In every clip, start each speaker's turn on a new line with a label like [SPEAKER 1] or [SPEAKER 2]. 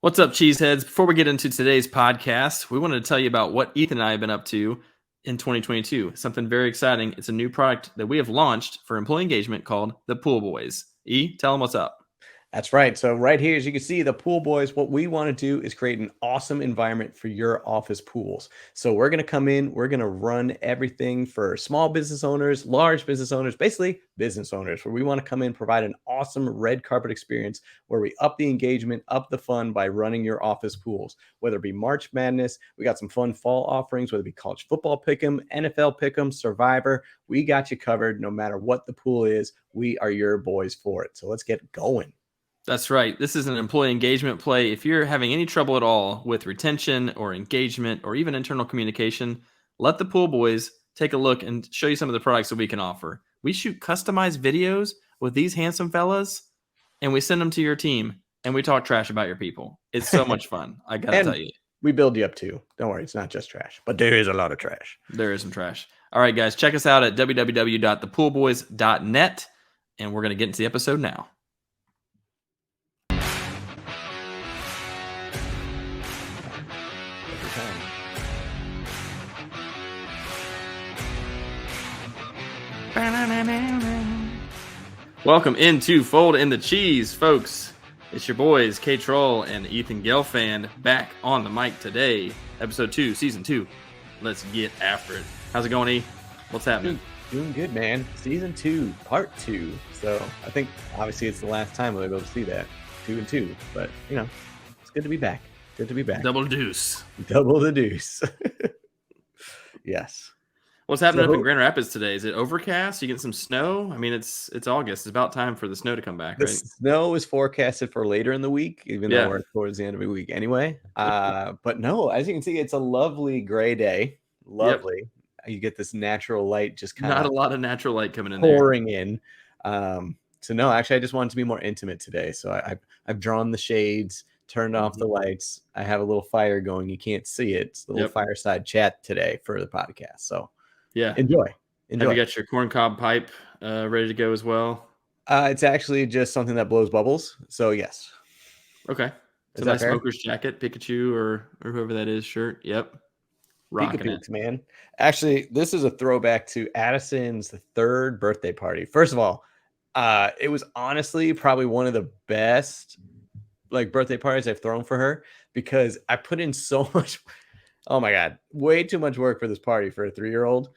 [SPEAKER 1] What's up, cheeseheads? Before we get into today's podcast, we wanted to tell you about what Ethan and I have been up to in 2022. Something very exciting. It's a new product that we have launched for employee engagement called the Pool Boys. Tell them what's up.
[SPEAKER 2] That's right. So right here, as you can see, the Pool Boys, what we want to do is create an awesome environment for your office pools. So we're going to come in, we're going to run everything for small business owners, large business owners, basically business owners, where we want to come in, provide an awesome red carpet experience where we up the engagement, up the fun by running your office pools, whether it be March Madness. We got some fun fall offerings, whether it be college football pick'em, NFL pick'em, Survivor. We got you covered no matter what the pool is. We are your boys for it. So let's get going.
[SPEAKER 1] That's right. This is an employee engagement play. If you're having any trouble at all with retention or engagement or even internal communication, let the Pool Boys take a look and show you some of the products that we can offer. We shoot customized videos with these handsome fellas, and we send them to your team, and we talk trash about your people. It's so much fun. I got to tell you.
[SPEAKER 2] We build you up too. Don't worry. It's not just trash, but there is a lot of trash.
[SPEAKER 1] There is some trash. All right, guys, check us out at www.thepoolboys.net, and we're going to get into the episode now. Welcome into Fold in the Cheese, folks. It's your boys, K-Troll and Ethan Gelfand, back on the mic today. Episode 2, Season 2. Let's get after it. How's it going, E? What's happening?
[SPEAKER 2] Doing good, man. Season 2, Part 2. So I think, obviously, it's the last time we'll be able to see that. 2 and 2. But, you know, it's good to be back. Good to be back.
[SPEAKER 1] Double deuce.
[SPEAKER 2] Double the deuce. Yes.
[SPEAKER 1] What's happening up in Grand Rapids today? Is it overcast? You getting some snow? I mean, it's August. It's about time for the snow to come back, right?
[SPEAKER 2] The snow is forecasted for later in the week, even though we're towards the end of the week anyway. But no, as you can see, it's a lovely gray day. Lovely. Yep. You get this natural light just kind of...
[SPEAKER 1] Not a lot of natural light coming in
[SPEAKER 2] pouring in. So no, actually, I just wanted to be more intimate today. So I've drawn the shades, turned off the lights. I have a little fire going. You can't see it. It's a little fireside chat today for the podcast. So
[SPEAKER 1] yeah,
[SPEAKER 2] enjoy.
[SPEAKER 1] Have you got your corncob pipe ready to go as well?
[SPEAKER 2] It's actually just something that blows bubbles. So yes.
[SPEAKER 1] Okay. It's a nice smoker's jacket, Pikachu or whoever that is shirt. Yep. Rocking it,
[SPEAKER 2] man. Actually, this is a throwback to Addison's third birthday party. First of all, it was honestly probably one of the best birthday parties I've thrown for her because I put in so much. Oh my God, way too much work for this party for a 3-year-old.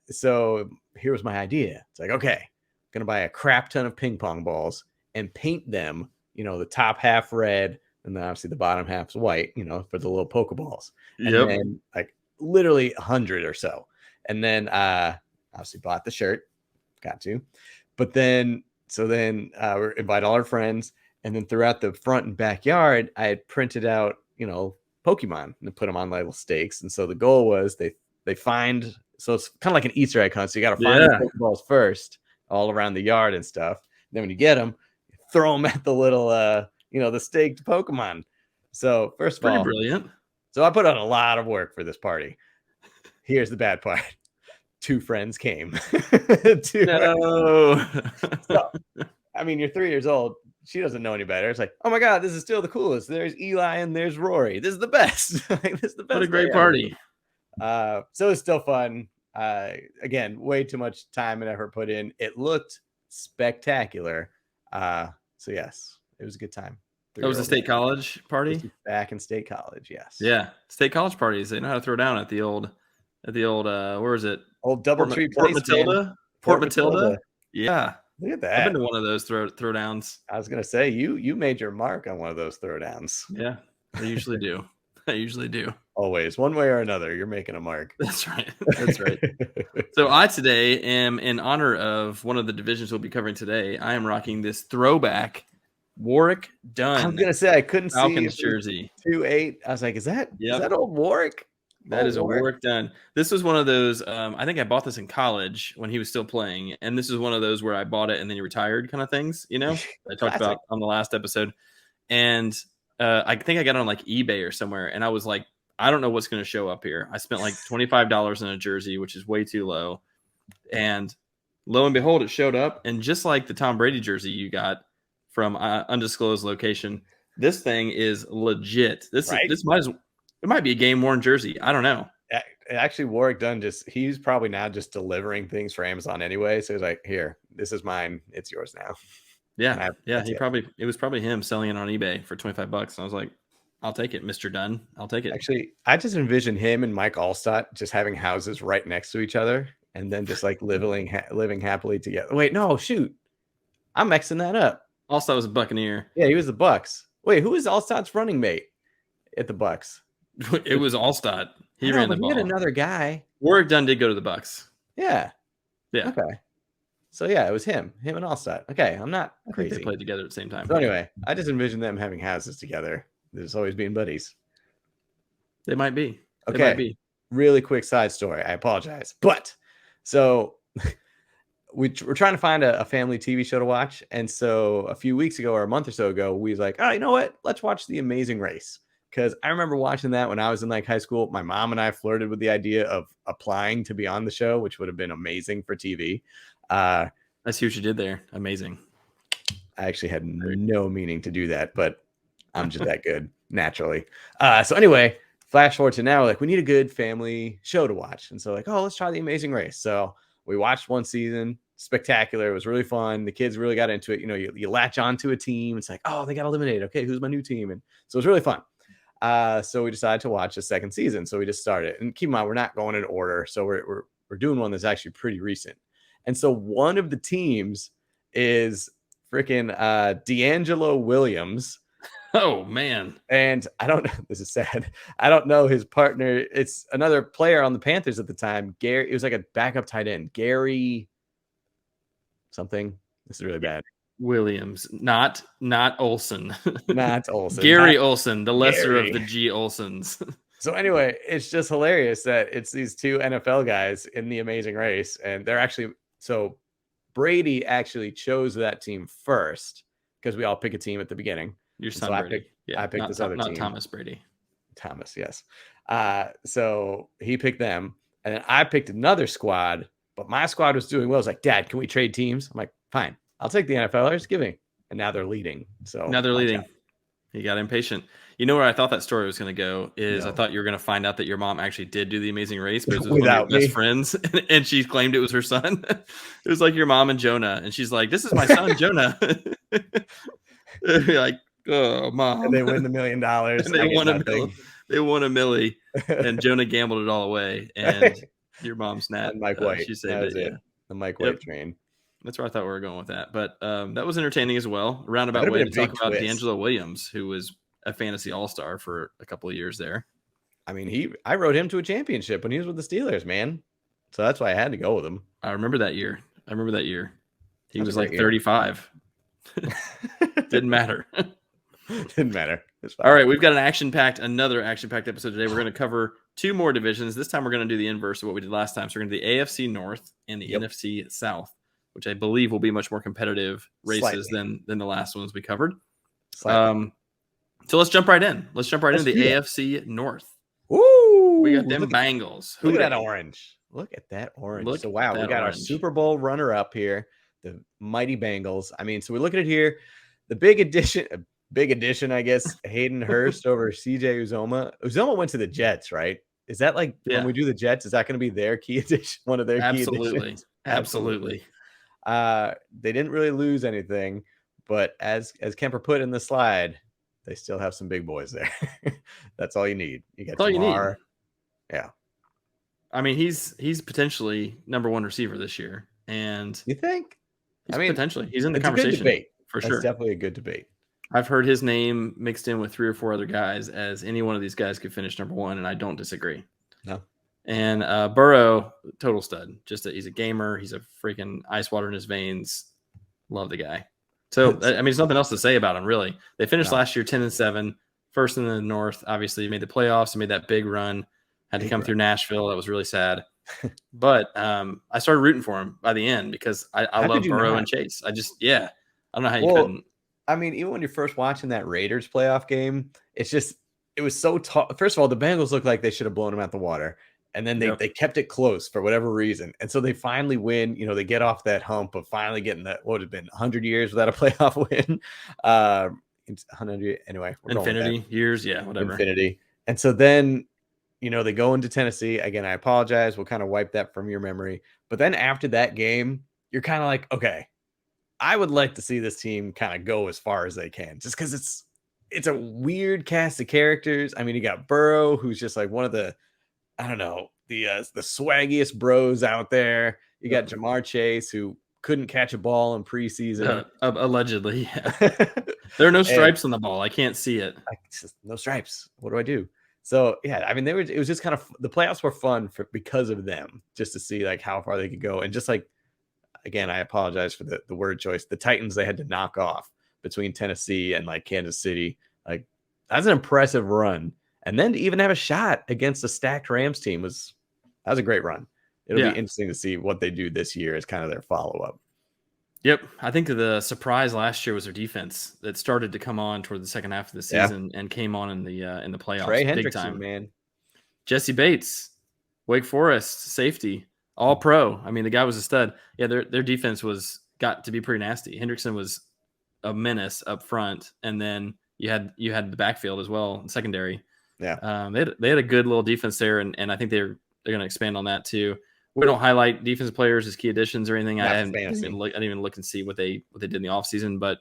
[SPEAKER 2] So here was my idea. It's like, okay, I'm going to buy a crap ton of ping pong balls and paint them, the top half red and then obviously the bottom half's white, for the little Pokeballs. And then literally 100 or so. And then obviously bought the shirt, got to. But then we invite all our friends. And then throughout the front and backyard, I had printed out, Pokemon and put them on little stakes. And so the goal was they find, so it's kind of like an Easter egg hunt. So you got to find the Pokeballs first all around the yard and stuff. And then when you get them, you throw them at the little, the staked Pokemon. So first of all,
[SPEAKER 1] brilliant.
[SPEAKER 2] So I put on a lot of work for this party. Here's the bad part. 2 friends came. No. So, I mean, you're 3 years old. She doesn't know any better. It's like, oh my God, this is still the coolest. There's Eli and there's Rory. This is the best. This is the best.
[SPEAKER 1] What a great party.
[SPEAKER 2] So it's still fun. Again, way too much time and effort put in. It looked spectacular. So yes, it was a good time.
[SPEAKER 1] That was a state college party?
[SPEAKER 2] Back in state college, yes.
[SPEAKER 1] Yeah. State college parties. They know how to throw down at the old, where is it?
[SPEAKER 2] Old Doubletree
[SPEAKER 1] Port Matilda? Port Matilda? Yeah.
[SPEAKER 2] Look at that.
[SPEAKER 1] I've been to one of those throwdowns.
[SPEAKER 2] I was going to say, you made your mark on one of those throwdowns.
[SPEAKER 1] Yeah, I usually do.
[SPEAKER 2] Always. One way or another, you're making a mark.
[SPEAKER 1] That's right. So I today am, in honor of one of the divisions we'll be covering today, I am rocking this throwback Warwick Dunn.
[SPEAKER 2] I was going to say, I couldn't
[SPEAKER 1] Falcons
[SPEAKER 2] see
[SPEAKER 1] jersey.
[SPEAKER 2] 2-8. I was like, is that old Warwick?
[SPEAKER 1] That is a Warwick Dunn. This was one of those, I think I bought this in college when he was still playing. And this is one of those where I bought it and then he retired kind of things, I talked about on the last episode. And I think I got it on eBay or somewhere. And I was like, I don't know what's going to show up here. I spent $25 on a jersey, which is way too low. And lo and behold, it showed up. And just like the Tom Brady jersey you got from undisclosed location, This thing is legit.
[SPEAKER 2] Right?
[SPEAKER 1] This might be a game worn jersey. I don't know.
[SPEAKER 2] Actually, Warwick Dunn he's probably now just delivering things for Amazon anyway. So he's like, here, this is mine. It's yours now.
[SPEAKER 1] Yeah. It was probably him selling it on eBay for $25. And I was like, I'll take it, Mr. Dunn. I'll take it.
[SPEAKER 2] Actually, I just envision him and Mike Allstott just having houses right next to each other and then just like living happily together. Wait, no, shoot. I'm mixing that up.
[SPEAKER 1] Allstott was a Buccaneer.
[SPEAKER 2] Yeah, he was the Bucks. Wait, who was Allstott's running mate at the Bucks?
[SPEAKER 1] It was Allstott. He ran the ball.
[SPEAKER 2] He had another guy.
[SPEAKER 1] Warwick Dunn did go to the Bucks.
[SPEAKER 2] Yeah.
[SPEAKER 1] Yeah.
[SPEAKER 2] Okay. So yeah, it was him and Allstott. Okay, I'm not crazy.
[SPEAKER 1] They played together at the same time.
[SPEAKER 2] So anyway, I just envision them having houses together. There's always being buddies.
[SPEAKER 1] They might be.
[SPEAKER 2] Okay.
[SPEAKER 1] They might be.
[SPEAKER 2] Really quick side story. I apologize. But so we're trying to find a family TV show to watch. And so a few weeks ago or a month or so ago, we was like, oh, you know what? Let's watch The Amazing Race. Because I remember watching that when I was in like high school. My mom and I flirted with the idea of applying to be on the show, which would have been amazing for TV.
[SPEAKER 1] I see what you did there. Amazing.
[SPEAKER 2] I actually had no meaning to do that, but I'm just that good naturally. So anyway, flash forward to now, like we need a good family show to watch. And so like, oh, let's try The Amazing Race. So we watched one season. Spectacular. It was really fun. The kids really got into it. You know, you latch onto a team. It's like, oh, they got eliminated. Okay, who's my new team? And so it was really fun. So we decided to watch the second season. So we just started. And keep in mind, we're not going in order. So we're doing one that's actually pretty recent. And so one of the teams is freaking D'Angelo Williams.
[SPEAKER 1] Oh, man.
[SPEAKER 2] And I don't know. This is sad. I don't know his partner. It's another player on the Panthers at the time. Gary. It was like a backup tight end. Gary something. This is really bad.
[SPEAKER 1] Williams. Not Olsen.
[SPEAKER 2] Not Olsen.
[SPEAKER 1] Gary Olsen, the lesser of the G Olsens.
[SPEAKER 2] So anyway, it's just hilarious that it's these two NFL guys in The Amazing Race. And they're actually, so Brady actually chose that team first because we all pick a team at the beginning.
[SPEAKER 1] Your son,
[SPEAKER 2] so
[SPEAKER 1] Brady.
[SPEAKER 2] I picked this other team.
[SPEAKER 1] Not Thomas Brady.
[SPEAKER 2] Thomas, yes. So he picked them. And then I picked another squad, but my squad was doing well. I was like, Dad, can we trade teams? I'm like, fine. I'll take the NFLers. Give me. And now they're leading. So
[SPEAKER 1] now they're leading. He got impatient. You know where I thought that story was going to go is I thought you were going to find out that your mom actually did do The Amazing Race, but it was one of your best friends, and she claimed it was her son. It was like your mom and Jonah, and she's like, "This is my son, Jonah." You're like, "Oh, Mom!"
[SPEAKER 2] And they win the $1 million.
[SPEAKER 1] And they won a milli, and Jonah gambled it all away, and your mom snapped.
[SPEAKER 2] Mike White.
[SPEAKER 1] She saved it. Yeah.
[SPEAKER 2] The Mike White train.
[SPEAKER 1] That's where I thought we were going with that. But that was entertaining as well. Roundabout way to talk about D'Angelo Williams, who was a fantasy all-star for a couple of years there.
[SPEAKER 2] I mean, I rode him to a championship when he was with the Steelers, man. So that's why I had to go with him.
[SPEAKER 1] I remember that year. He was like 35. Didn't matter.
[SPEAKER 2] Didn't matter.
[SPEAKER 1] All right, we've got another action-packed episode today. We're going to cover two more divisions. This time we're going to do the inverse of what we did last time. So we're going to do the AFC North and the NFC South, which I believe will be much more competitive races than the last ones we covered. So let's jump right in. Let's jump right into the AFC North.
[SPEAKER 2] Woo!
[SPEAKER 1] We got them Bengals.
[SPEAKER 2] Look at that orange. Look at that orange. So wow, we got our Super Bowl runner-up here, the mighty Bengals. I mean, so we look at it here. The big addition, I guess, Hayden Hurst over CJ Uzomah. Uzomah went to the Jets, right? Is that like when we do the Jets, is that going to be their key addition? One of their key additions?
[SPEAKER 1] Absolutely.
[SPEAKER 2] They didn't really lose anything, but as Kemper put in the slide, they still have some big boys there. That's all you need. You got Jamar. Yeah.
[SPEAKER 1] I mean, he's potentially number one receiver this year. And
[SPEAKER 2] you think?
[SPEAKER 1] Potentially. He's in the conversation for sure.
[SPEAKER 2] That's definitely a good debate.
[SPEAKER 1] I've heard his name mixed in with 3 or 4 other guys as any one of these guys could finish number one, and I don't disagree.
[SPEAKER 2] No.
[SPEAKER 1] And Burrow, total stud. He's a gamer. He's a freaking ice water in his veins. Love the guy. So, I mean, there's nothing else to say about him, really. They finished last year 10-7, first in the North. Obviously, made the playoffs and made that big run. Had to come through Nashville. That was really sad. But I started rooting for him by the end because I love Burrow and Chase. I don't know how you couldn't.
[SPEAKER 2] I mean, even when you're first watching that Raiders playoff game, it was so tough. First of all, the Bengals looked like they should have blown them out the water. And then they kept it close for whatever reason. And so they finally win. You know, they get off that hump of finally getting that, what had been 100 years without a playoff win. 100 anyway. We're
[SPEAKER 1] Infinity years, yeah, whatever.
[SPEAKER 2] Infinity. And so then, they go into Tennessee. Again, I apologize. We'll kind of wipe that from your memory. But then after that game, you're kind of like, okay, I would like to see this team kind of go as far as they can, just because it's a weird cast of characters. I mean, you got Burrow, who's just like one of the, I don't know, the swaggiest bros out there. You got Jamar Chase, who couldn't catch a ball in preseason.
[SPEAKER 1] Allegedly, yeah. There are no stripes on the ball. I can't see it.
[SPEAKER 2] No stripes. What do I do? So yeah, I mean, it was just kind of, the playoffs were fun because of them, just to see like how far they could go. And just like, again, I apologize for the word choice. The Titans, they had to knock off between Tennessee and like Kansas City. Like, that's an impressive run. And then to even have a shot against a stacked Rams team that was a great run. It'll be interesting to see what they do this year as kind of their follow-up.
[SPEAKER 1] Yep. I think the surprise last year was their defense that started to come on toward the second half of the season and came on in the playoffs.
[SPEAKER 2] Trey
[SPEAKER 1] big
[SPEAKER 2] Hendrickson,
[SPEAKER 1] time.
[SPEAKER 2] Man.
[SPEAKER 1] Jesse Bates, Wake Forest, safety, all pro. I mean, the guy was a stud. Yeah, their defense got to be pretty nasty. Hendrickson was a menace up front, and then you had the backfield as well, secondary.
[SPEAKER 2] Yeah.
[SPEAKER 1] They had a good little defense there, and I think they're going to expand on that too. We don't highlight defensive players as key additions or anything. I didn't even look and see what they did in the offseason, but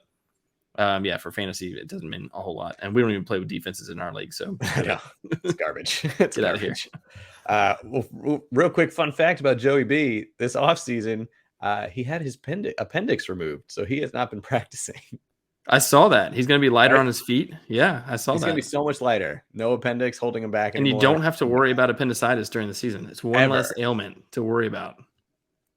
[SPEAKER 1] for fantasy, it doesn't mean a whole lot. And we don't even play with defenses in our league, so
[SPEAKER 2] it's garbage. Get
[SPEAKER 1] out of here.
[SPEAKER 2] Real quick fun fact about Joey B. This offseason, he had his appendix removed, so he has not been practicing.
[SPEAKER 1] I saw that. He's going to be lighter on his feet. Yeah, I saw that.
[SPEAKER 2] He's going to be so much lighter. No appendix holding him back anymore.
[SPEAKER 1] And you don't have to worry about appendicitis during the season. It's one less ailment to worry about.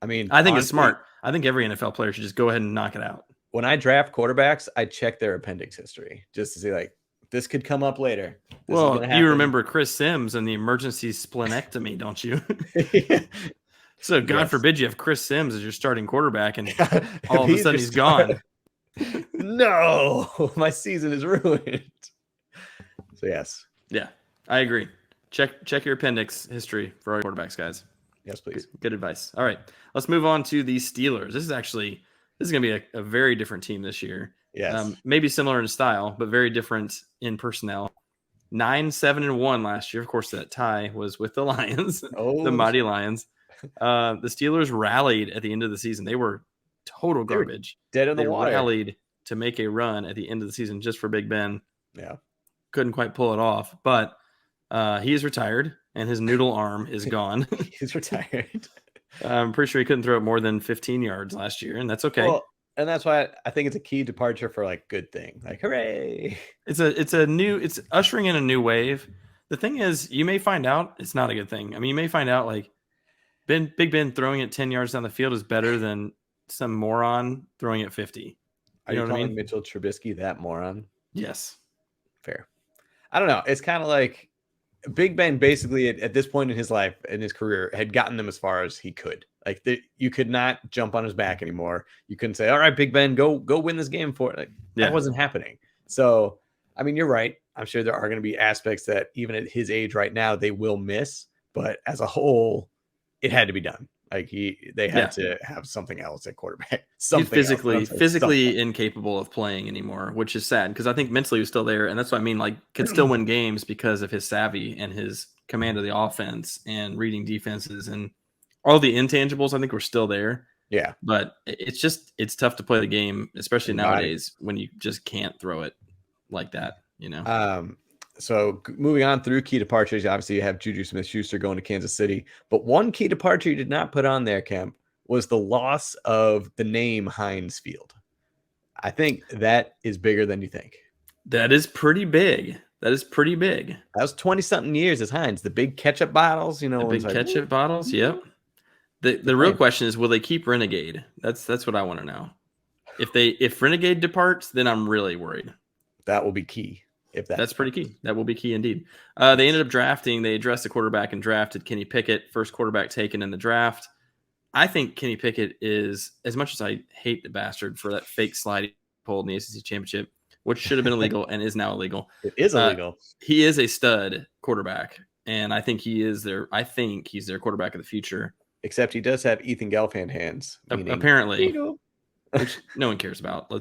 [SPEAKER 2] I mean,
[SPEAKER 1] I think honestly, it's smart. I think every NFL player should just go ahead and knock it out.
[SPEAKER 2] When I draft quarterbacks, I check their appendix history just to see, like, this could come up later.
[SPEAKER 1] You remember Chris Sims and the emergency splenectomy, don't you? So God forbid you have Chris Sims as your starting quarterback and all of a sudden he's gone.
[SPEAKER 2] No, my season is ruined. So yes.
[SPEAKER 1] Yeah, I agree. Check your appendix history for our quarterbacks, guys.
[SPEAKER 2] Yes, please.
[SPEAKER 1] Good advice. All right, let's move on to the Steelers. This is going to be a very different team this year.
[SPEAKER 2] Yes.
[SPEAKER 1] Maybe similar in style, but very different in personnel. 9-7-1 last year. Of course, that tie was with the Lions, the mighty Lions. The Steelers rallied at the end of the season. They were total garbage.
[SPEAKER 2] Dead in the water.
[SPEAKER 1] They rallied to make a run at the end of the season just for Big Ben.
[SPEAKER 2] Yeah.
[SPEAKER 1] Couldn't quite pull it off, but he is retired and his noodle arm is gone.
[SPEAKER 2] He's retired.
[SPEAKER 1] I'm pretty sure he couldn't throw it more than 15 yards last year, and that's okay.
[SPEAKER 2] Well, and that's why I think it's a key departure for like good thing. Like, hooray.
[SPEAKER 1] It's ushering in a new wave. The thing is, you may find out it's not a good thing. I mean, you may find out like Big Ben throwing it 10 yards down the field is better than some moron throwing it 50.
[SPEAKER 2] Are you calling Mitchell Trubisky that moron?
[SPEAKER 1] Yes.
[SPEAKER 2] Fair. I don't know. It's kind of like Big Ben basically at this point in his life, in his career, had gotten them as far as he could. Like you could not jump on his back anymore. You couldn't say, all right, Big Ben, go win this game for it. Like, that wasn't happening. So, I mean, you're right. I'm sure there are going to be aspects that even at his age right now, they will miss. But as a whole, it had to be done. Like they had to have something else at quarterback. He's
[SPEAKER 1] physically incapable of playing anymore, which is sad because I think mentally he was still there, and that's what I mean. Like, could still win games because of his savvy and his command of the offense and reading defenses and all the intangibles. I think were still there.
[SPEAKER 2] Yeah,
[SPEAKER 1] but it's tough to play the game, especially nowadays when you just can't throw it like that. You know.
[SPEAKER 2] So moving on through key departures, obviously you have Juju Smith-Schuster going to Kansas City. But one key departure you did not put on there, Kemp, was the loss of the name Heinz Field. I think that is bigger than you think.
[SPEAKER 1] That is pretty big. That
[SPEAKER 2] was 20-something years as Heinz. The big ketchup bottles, you know.
[SPEAKER 1] The big ketchup bottles, yep. The real question is, will they keep Renegade? That's what I want to know. If Renegade departs, then I'm really worried.
[SPEAKER 2] That will be key.
[SPEAKER 1] That's pretty key. That will be key indeed. They ended up drafting. They addressed the quarterback and drafted Kenny Pickett, first quarterback taken in the draft. I think Kenny Pickett is, as much as I hate the bastard for that fake slide he pulled in the ACC championship, which should have been illegal and is now illegal.
[SPEAKER 2] It is illegal.
[SPEAKER 1] He is a stud quarterback, and I think he's their quarterback of the future.
[SPEAKER 2] Except he does have Ethan Gelfand hands.
[SPEAKER 1] Apparently, which no one cares about.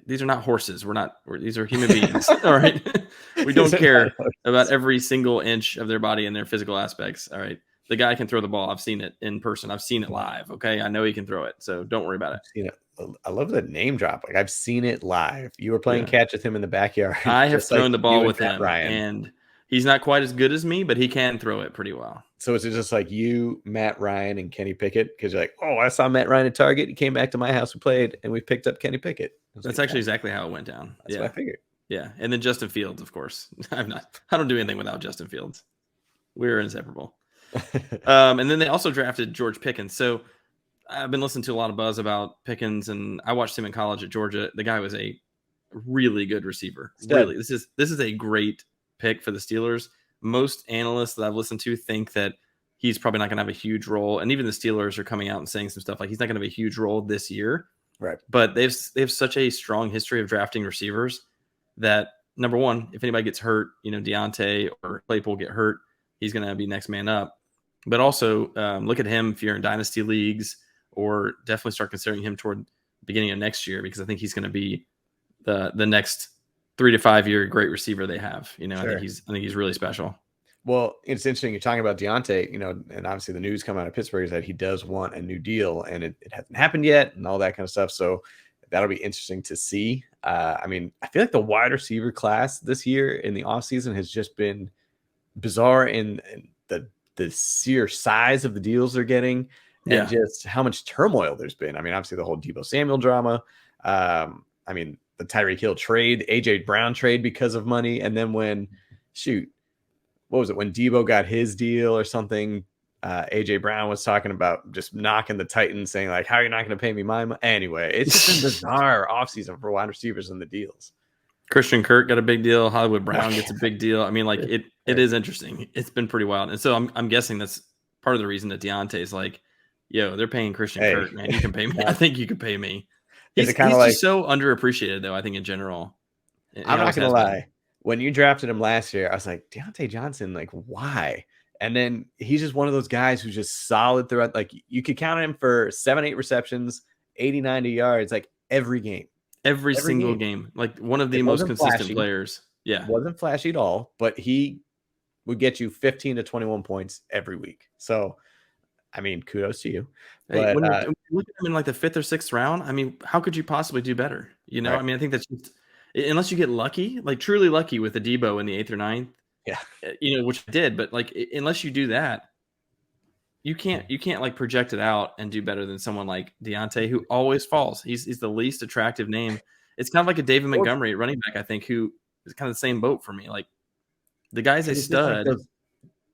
[SPEAKER 1] these are not horses. These are human beings. All right. We don't care about every single inch of their body and their physical aspects. All right. The guy can throw the ball. I've seen it in person. I've seen it live. Okay. I know he can throw it. So don't worry about it.
[SPEAKER 2] I love the name drop. Like, I've seen it live. You were playing catch with him in the backyard.
[SPEAKER 1] I have thrown the ball with him, and he's not quite as good as me, but he can throw it pretty well.
[SPEAKER 2] So is it just like you, Matt Ryan, and Kenny Pickett? Because you're like, oh, I saw Matt Ryan at Target. He came back to my house. We played, and we picked up Kenny Pickett.
[SPEAKER 1] That's actually exactly how it went down.
[SPEAKER 2] That's what I figured.
[SPEAKER 1] Yeah, and then Justin Fields, of course. I don't do anything without Justin Fields. We're inseparable. And then they also drafted George Pickens. So I've been listening to a lot of buzz about Pickens, and I watched him in college at Georgia. The guy was a really good receiver. Really, this is a great pick for the Steelers. Most analysts that I've listened to think that he's probably not going to have a huge role, and even the Steelers are coming out and saying some stuff like he's not going to have a huge role this year.
[SPEAKER 2] Right.
[SPEAKER 1] But they have such a strong history of drafting receivers that, number one, if anybody gets hurt, Deontay or Claypool get hurt, he's going to be next man up. But also look at him if you're in dynasty leagues, or definitely start considering him toward the beginning of next year, because I think he's going to be the next 3 to 5 year great receiver they have. Sure. I think he's really special.
[SPEAKER 2] Well, it's interesting you're talking about Deontay, and obviously the news coming out of Pittsburgh is that he does want a new deal, and it hasn't happened yet and all that kind of stuff. So that'll be interesting to see. I feel like the wide receiver class this year in the offseason has just been bizarre in the sheer size of the deals they're getting, and just how much turmoil there's been. Obviously the whole Deebo Samuel drama. The Tyreek Hill trade, AJ Brown trade because of money. And then when Deebo got his deal or something, AJ Brown was talking about just knocking the Titans, saying like, how are you not going to pay me my money? Anyway, it's just been bizarre offseason for wide receivers and the deals.
[SPEAKER 1] Christian Kirk got a big deal. Hollywood Brown gets a big deal. It is interesting. It's been pretty wild. And so I'm guessing that's part of the reason that Deontay's like, yo, they're paying Christian Kirk, man. You can pay me. I think you can pay me. He's just so underappreciated, though, I think, in general.
[SPEAKER 2] I'm not going to lie. When you drafted him last year, I was like, Deontay Johnson, like, why? And then he's just one of those guys who's just solid throughout. Like, you could count him for 7-8 receptions, 80, 90 yards, like every game. Every single
[SPEAKER 1] game. Like one of the most consistent players. Yeah.
[SPEAKER 2] Wasn't flashy at all, but he would get you 15 to 21 points every week. So, kudos to you.
[SPEAKER 1] But when you look at him in like the 5th or 6th round, how could you possibly do better? Right. I think that's just, unless you get lucky, like truly lucky with the Deebo in the 8th or 9th.
[SPEAKER 2] Yeah.
[SPEAKER 1] Which I did, but like unless you do that, you can't like project it out and do better than someone like Deontay, who always falls. He's the least attractive name. It's kind of like a David Montgomery at running back, I think, who is kind of the same boat for me. Like the guy's a stud. Like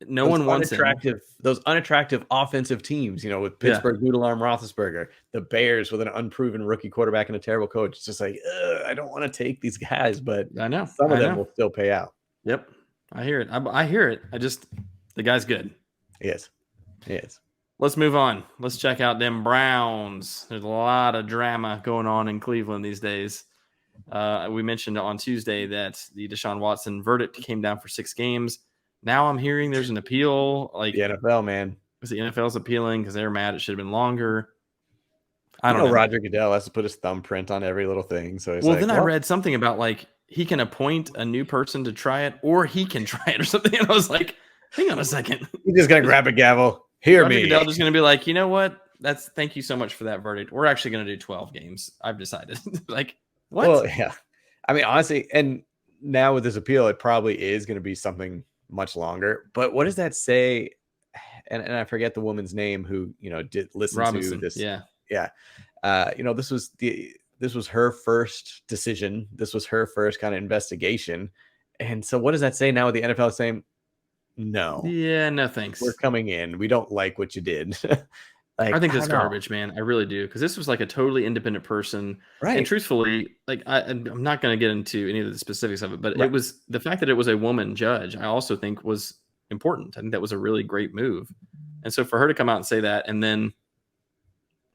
[SPEAKER 1] no one wants him.
[SPEAKER 2] Those unattractive offensive teams, with Pittsburgh noodle arm Roethlisberger, the Bears with an unproven rookie quarterback and a terrible coach. It's just like, I don't want to take these guys, but
[SPEAKER 1] I know
[SPEAKER 2] some of them will still pay out.
[SPEAKER 1] Yep, I hear it. I hear it. The guy's good.
[SPEAKER 2] Yes.
[SPEAKER 1] Let's move on. Let's check out them Browns. There's a lot of drama going on in Cleveland these days. We mentioned on Tuesday that the Deshaun Watson verdict came down for 6 games. Now I'm hearing there's an appeal. Like
[SPEAKER 2] the NFL, man.
[SPEAKER 1] The NFL's appealing because they're mad it should have been longer.
[SPEAKER 2] I don't know. Roger Goodell has to put his thumbprint on every little thing. So
[SPEAKER 1] I read something about like he can appoint a new person to try it, or he can try it or something. And I was like, hang on a second.
[SPEAKER 2] He's just gonna grab a gavel. Hear me.
[SPEAKER 1] Goodell just gonna be like, you know what? Thank you so much for that verdict. We're actually gonna do 12 games. I've decided. Like, what?
[SPEAKER 2] Well, yeah. Honestly, and now with this appeal, it probably is going to be something much longer. But what does that say? And I forget the woman's name who did listen
[SPEAKER 1] Robinson.
[SPEAKER 2] To this.
[SPEAKER 1] Yeah.
[SPEAKER 2] This was her first decision. This was her first kind of investigation. And so what does that say now with the NFL saying, no.
[SPEAKER 1] Yeah, no thanks.
[SPEAKER 2] We're coming in. We don't like what you did.
[SPEAKER 1] I think that's garbage, man. I really do. Because this was like a totally independent person.
[SPEAKER 2] Right.
[SPEAKER 1] And truthfully, like I'm not going to get into any of the specifics of it, but It was the fact that it was a woman judge, I also think was important. I think that was a really great move. And so for her to come out and say that, and then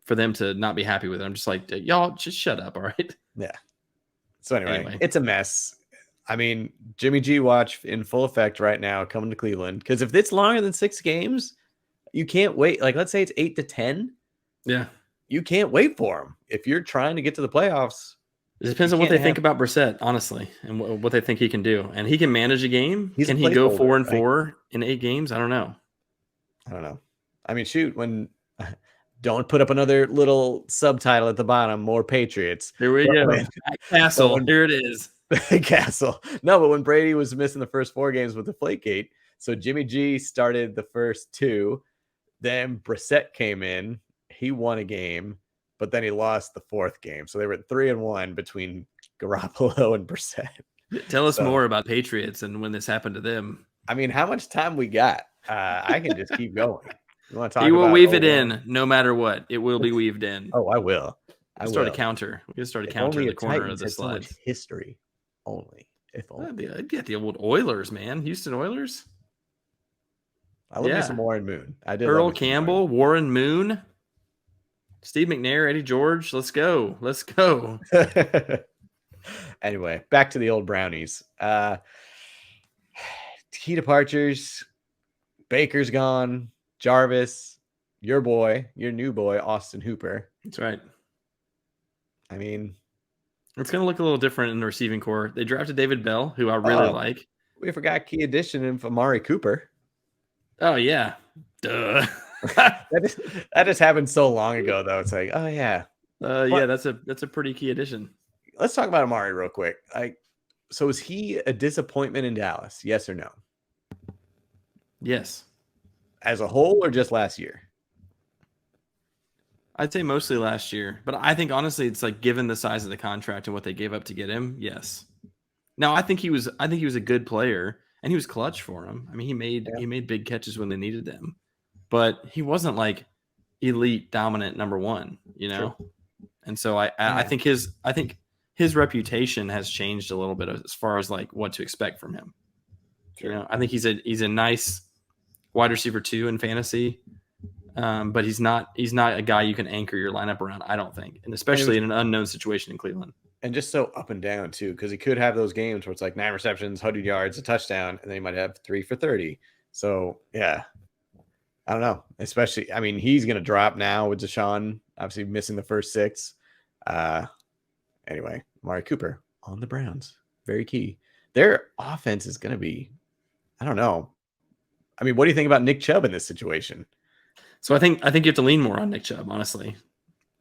[SPEAKER 1] for them to not be happy with it, I'm just like, y'all just shut up. All right.
[SPEAKER 2] Yeah. So anyway, it's a mess. Jimmy G watch in full effect right now coming to Cleveland. Because if it's longer than 6 games, you can't wait. Like, let's say it's 8 to 10.
[SPEAKER 1] Yeah.
[SPEAKER 2] You can't wait for them. If you're trying to get to the playoffs,
[SPEAKER 1] It depends on what they think about Brissett, honestly, and what they think he can do. And he can manage a game. Can he go 4-4 in 8 games? I don't know.
[SPEAKER 2] I mean, shoot, don't put up another little subtitle at the bottom, more Patriots.
[SPEAKER 1] Here we go. Castle. Here it is.
[SPEAKER 2] Castle. No, but when Brady was missing the first 4 games with Deflategate, so Jimmy G started the first 2. Then Brissett came in. He won a game, but then he lost the 4th game. So they were at 3-1 between Garoppolo and Brissett.
[SPEAKER 1] Tell us more about Patriots and when this happened to them.
[SPEAKER 2] I mean, how much time we got? I can just keep going. You want to talk?
[SPEAKER 1] He will weave it in no matter what. It will be weaved in.
[SPEAKER 2] Oh, I will.
[SPEAKER 1] We'll start a counter. We can start a counter in the corner of the slide.
[SPEAKER 2] So history only. If only.
[SPEAKER 1] I'd get the old Oilers, man. Houston Oilers.
[SPEAKER 2] I love me some Warren Moon. I did.
[SPEAKER 1] Earl Campbell, Warren Moon, Steve McNair, Eddie George. Let's go. Let's go.
[SPEAKER 2] Anyway, back to the old Brownies. Key departures. Baker's gone. Jarvis, your new boy, Austin Hooper.
[SPEAKER 1] That's right.
[SPEAKER 2] I mean,
[SPEAKER 1] it's going to look a little different in the receiving core. They drafted David Bell, who I really like.
[SPEAKER 2] We forgot key addition of Amari Cooper.
[SPEAKER 1] Oh, yeah. Duh.
[SPEAKER 2] that just happened so long ago, though. It's like, oh, yeah.
[SPEAKER 1] Yeah, that's a pretty key addition.
[SPEAKER 2] Let's talk about Amari real quick. So is he a disappointment in Dallas? Yes or no?
[SPEAKER 1] Yes.
[SPEAKER 2] As a whole or just last year?
[SPEAKER 1] I'd say mostly last year. But I think, honestly, it's like given the size of the contract and what they gave up to get him, yes. Now, I think he was a good player, and he was clutch for him. I mean, he made big catches when they needed them. But he wasn't like elite dominant number 1, you know? True. And so I think his reputation has changed a little bit as far as like what to expect from him. Sure. You know, I think he's a nice wide receiver 2 in fantasy, but he's not a guy you can anchor your lineup around, I don't think, and especially in an unknown situation in Cleveland. And
[SPEAKER 2] just so up and down too, because he could have those games where it's like 9 receptions, 100 yards, a touchdown, and then he might have 3 for 30. So yeah, I don't know. Especially, I mean, he's gonna drop now with Deshaun obviously missing the first 6. Anyway, Amari Cooper on the Browns, very key. Their offense is gonna be, I don't know. I mean, what do you think about Nick Chubb in this situation?
[SPEAKER 1] So I think you have to lean more on Nick Chubb, honestly,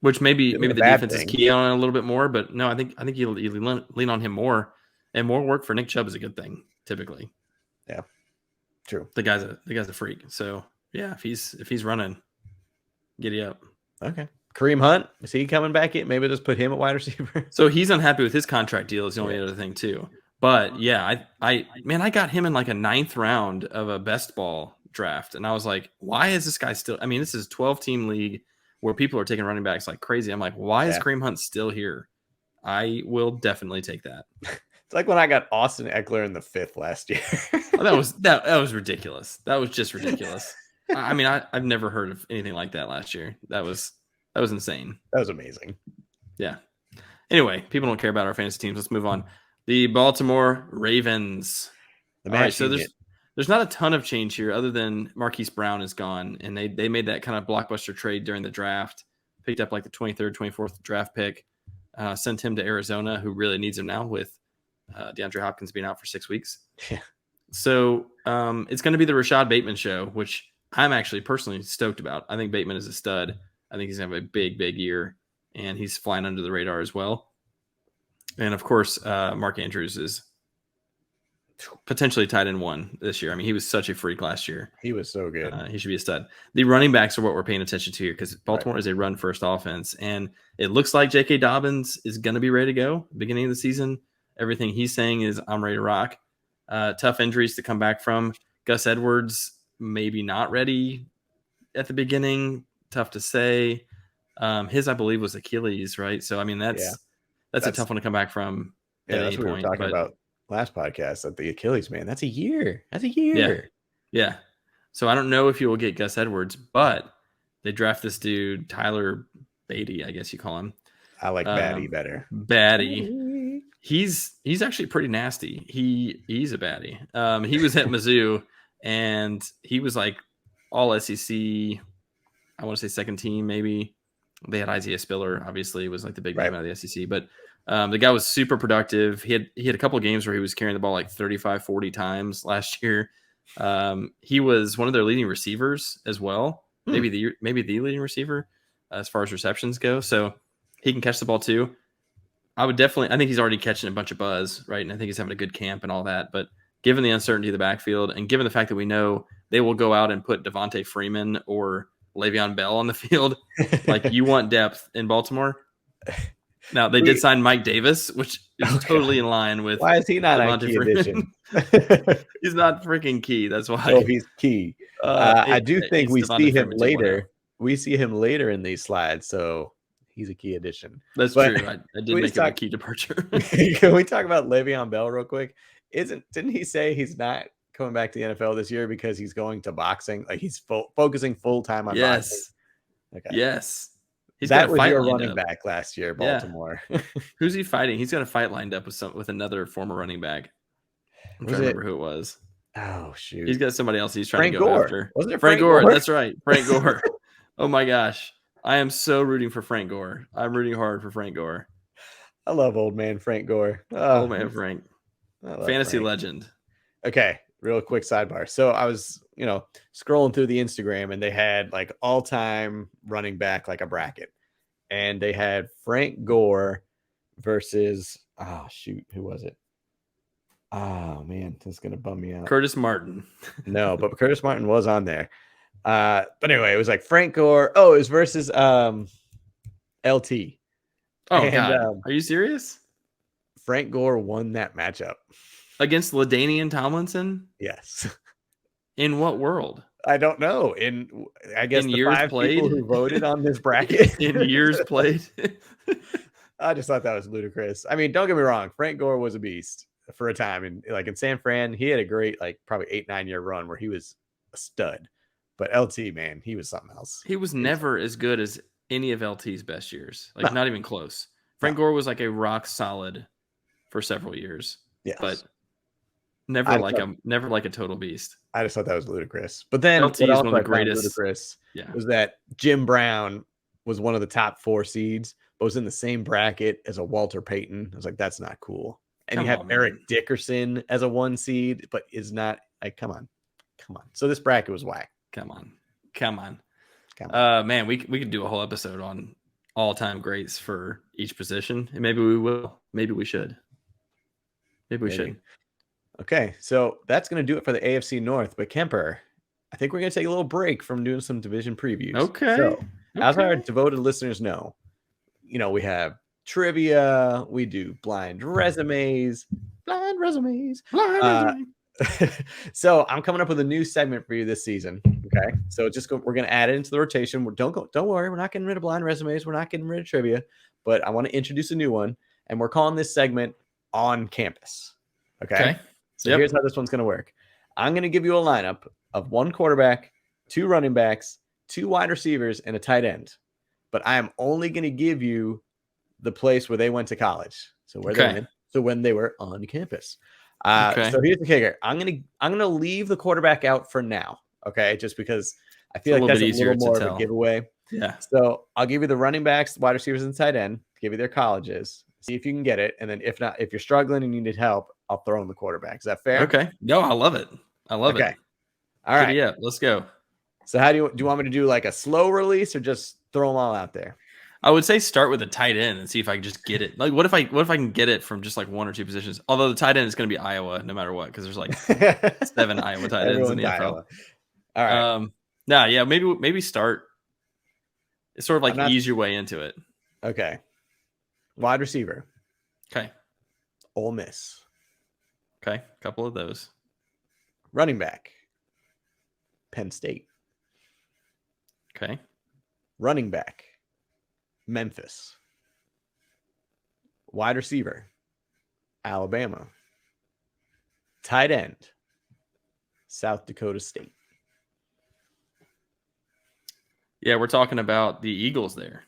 [SPEAKER 1] which maybe the defense is key on it a little bit more. But no, I think you lean on him more, and more work for Nick Chubb is a good thing typically.
[SPEAKER 2] Yeah, true.
[SPEAKER 1] The guy's a freak. So yeah, if he's running, giddy up.
[SPEAKER 2] Okay. Kareem Hunt, is he coming back in? Maybe just put him at wide receiver.
[SPEAKER 1] So he's unhappy with his contract deal. Is the only other thing too. But yeah, I got him in like a 9th round of a best ball draft. And I was like, why is this guy still? I mean, this is a 12-team league where people are taking running backs like crazy. I'm like, why is Kareem Hunt still here? I will definitely take that.
[SPEAKER 2] It's like when I got Austin Eckler in the 5th last year.
[SPEAKER 1] that was ridiculous. That was just ridiculous. I mean, I've never heard of anything like that last year. That was insane.
[SPEAKER 2] That was amazing.
[SPEAKER 1] Yeah. Anyway, people don't care about our fantasy teams. Let's move on. The Baltimore Ravens. All right, so there's not a ton of change here other than Marquise Brown is gone, and they made that kind of blockbuster trade during the draft, picked up like the 23rd, 24th draft pick, sent him to Arizona, who really needs him now with DeAndre Hopkins being out for 6 weeks.
[SPEAKER 2] Yeah.
[SPEAKER 1] So it's going to be the Rashad Bateman show, which I'm actually personally stoked about. I think Bateman is a stud. I think he's going to have a big, big year, and he's flying under the radar as well. And, of course, Mark Andrews is potentially tight end 1 this year. I mean, he was such a freak last year.
[SPEAKER 2] He was so good.
[SPEAKER 1] He should be a stud. The running backs are what we're paying attention to here because Baltimore is a run-first offense. And it looks like J.K. Dobbins is going to be ready to go beginning of the season. Everything he's saying is, I'm ready to rock. Tough injuries to come back from. Gus Edwards, maybe not ready at the beginning. Tough to say. His, I believe, was Achilles, right? So, I mean, that's a tough one to come back from.
[SPEAKER 2] Yeah, that's what we were talking about last podcast, that the Achilles, man, that's a year. That's a year.
[SPEAKER 1] Yeah. So I don't know if you will get Gus Edwards, but they draft this dude, Tyler Beatty, I guess you call him.
[SPEAKER 2] I like Batty better.
[SPEAKER 1] Batty. He's actually pretty nasty. He's a baddie. He was at Mizzou, and he was like all SEC, I want to say second team maybe. They had Isaiah Spiller, obviously, was like the big
[SPEAKER 2] Right.
[SPEAKER 1] name out of the SEC. But the guy was super productive. He had a couple of games where he was carrying the ball like 35, 40 times last year. He was one of their leading receivers as well. Maybe the leading receiver as far as receptions go. So he can catch the ball too. I think he's already catching a bunch of buzz, right? And I think he's having a good camp and all that. But given the uncertainty of the backfield and given the fact that we know they will go out and put Devontae Freeman or Le'Veon Bell on the field, like you want depth in Baltimore. Now they did sign Mike Davis, which is totally in line with.
[SPEAKER 2] Why is he not a key addition?
[SPEAKER 1] He's not freaking key. That's why.
[SPEAKER 2] Oh, he's key. I do think we see him later. We see him later in these slides, so he's a key addition.
[SPEAKER 1] That's true. I did make him a key departure.
[SPEAKER 2] Can we talk about Le'Veon Bell real quick? Didn't he say he's not coming back to the NFL this year because he's going to boxing? Like he's focusing full time on boxing. Okay.
[SPEAKER 1] Yes.
[SPEAKER 2] That was your running back last year, Baltimore.
[SPEAKER 1] Yeah. Who's he fighting? He's got a fight lined up with another former running back. I'm trying to remember who it was.
[SPEAKER 2] Oh shoot!
[SPEAKER 1] He's got somebody else he's trying to go
[SPEAKER 2] Gore.
[SPEAKER 1] after.
[SPEAKER 2] Wasn't it
[SPEAKER 1] Frank Gore? That's right, Frank Gore. Oh my gosh, I am so rooting for Frank Gore. I'm rooting hard for Frank Gore.
[SPEAKER 2] I love old man Frank Gore.
[SPEAKER 1] Old man Frank, fantasy legend.
[SPEAKER 2] Okay, real quick sidebar. So I was, scrolling through the Instagram and they had like all-time running back, like a bracket. And they had Frank Gore versus, who was it? Oh man, this is going to bum me out.
[SPEAKER 1] Curtis Martin.
[SPEAKER 2] No, but Curtis Martin was on there. But anyway, it was like Frank Gore. Oh, it was versus LT.
[SPEAKER 1] Oh, God. Are you serious?
[SPEAKER 2] Frank Gore won that matchup.
[SPEAKER 1] Against LaDainian Tomlinson?
[SPEAKER 2] Yes.
[SPEAKER 1] In what world?
[SPEAKER 2] I don't know. I guess
[SPEAKER 1] in
[SPEAKER 2] the
[SPEAKER 1] years
[SPEAKER 2] 5
[SPEAKER 1] played?
[SPEAKER 2] people who voted on this bracket.
[SPEAKER 1] In years played?
[SPEAKER 2] I just thought that was ludicrous. I mean, don't get me wrong. Frank Gore was a beast for a time. And like in San Fran, he had a great, like probably 8-9 year run where he was a stud. But LT, man, he was something else.
[SPEAKER 1] He was never as good as any of LT's best years. Like not even close. Frank Gore was like a rock solid for several years.
[SPEAKER 2] Yes.
[SPEAKER 1] But never like a total beast.
[SPEAKER 2] I just thought that was ludicrous. But then
[SPEAKER 1] LT is one of the greatest.
[SPEAKER 2] Ludicrous was that Jim Brown was one of the top 4 seeds, but was in the same bracket as a Walter Payton. I was like, that's not cool. And you have Eric Dickerson as a 1 seed, but is not like, come on. So this bracket was whack.
[SPEAKER 1] Come on. Man, we could do a whole episode on all-time greats for each position, and maybe we will. Maybe we should. Maybe we should.
[SPEAKER 2] Okay, so that's going to do it for the AFC North. But Kemper, I think we're going to take a little break from doing some division previews.
[SPEAKER 1] Okay.
[SPEAKER 2] So, as our devoted listeners know, we have trivia, we do blind resumes. So I'm coming up with a new segment for you this season. Okay, so we're going to add it into the rotation. Don't worry, we're not getting rid of blind resumes. We're not getting rid of trivia, but I want to introduce a new one, and we're calling this segment On Campus. Okay. So here's how this one's going to work. I'm going to give you a lineup of 1 quarterback, 2 running backs, 2 wide receivers, and a tight end. But I am only going to give you the place where they went to college. So where they went. So when they were on campus. So here's the kicker. I'm gonna leave the quarterback out for now. Okay, just because I feel like that's a little more of a giveaway.
[SPEAKER 1] Yeah.
[SPEAKER 2] So I'll give you the running backs, wide receivers, and tight end. Give you their colleges. See if you can get it, and then if not, if you're struggling and you need help, I'll throw in the quarterback. Is that fair?
[SPEAKER 1] Okay. No, I love it. All right. Yeah, let's go.
[SPEAKER 2] So how do you want me to do like a slow release or just throw them all out there?
[SPEAKER 1] I would say start with a tight end and see if I can just get it. Like, what if I can get it from just like 1 or 2 positions? Although the tight end is going to be Iowa no matter what, because there's like 7 Iowa tight ends in the NFL.
[SPEAKER 2] All right.
[SPEAKER 1] Maybe start. It's sort of like ease your way into it.
[SPEAKER 2] Okay. Wide receiver.
[SPEAKER 1] Okay.
[SPEAKER 2] Ole Miss.
[SPEAKER 1] Okay. A couple of those.
[SPEAKER 2] Running back. Penn State.
[SPEAKER 1] Okay.
[SPEAKER 2] Running back. Memphis. Wide receiver. Alabama. Tight end. South Dakota State.
[SPEAKER 1] Yeah, we're talking about the Eagles there.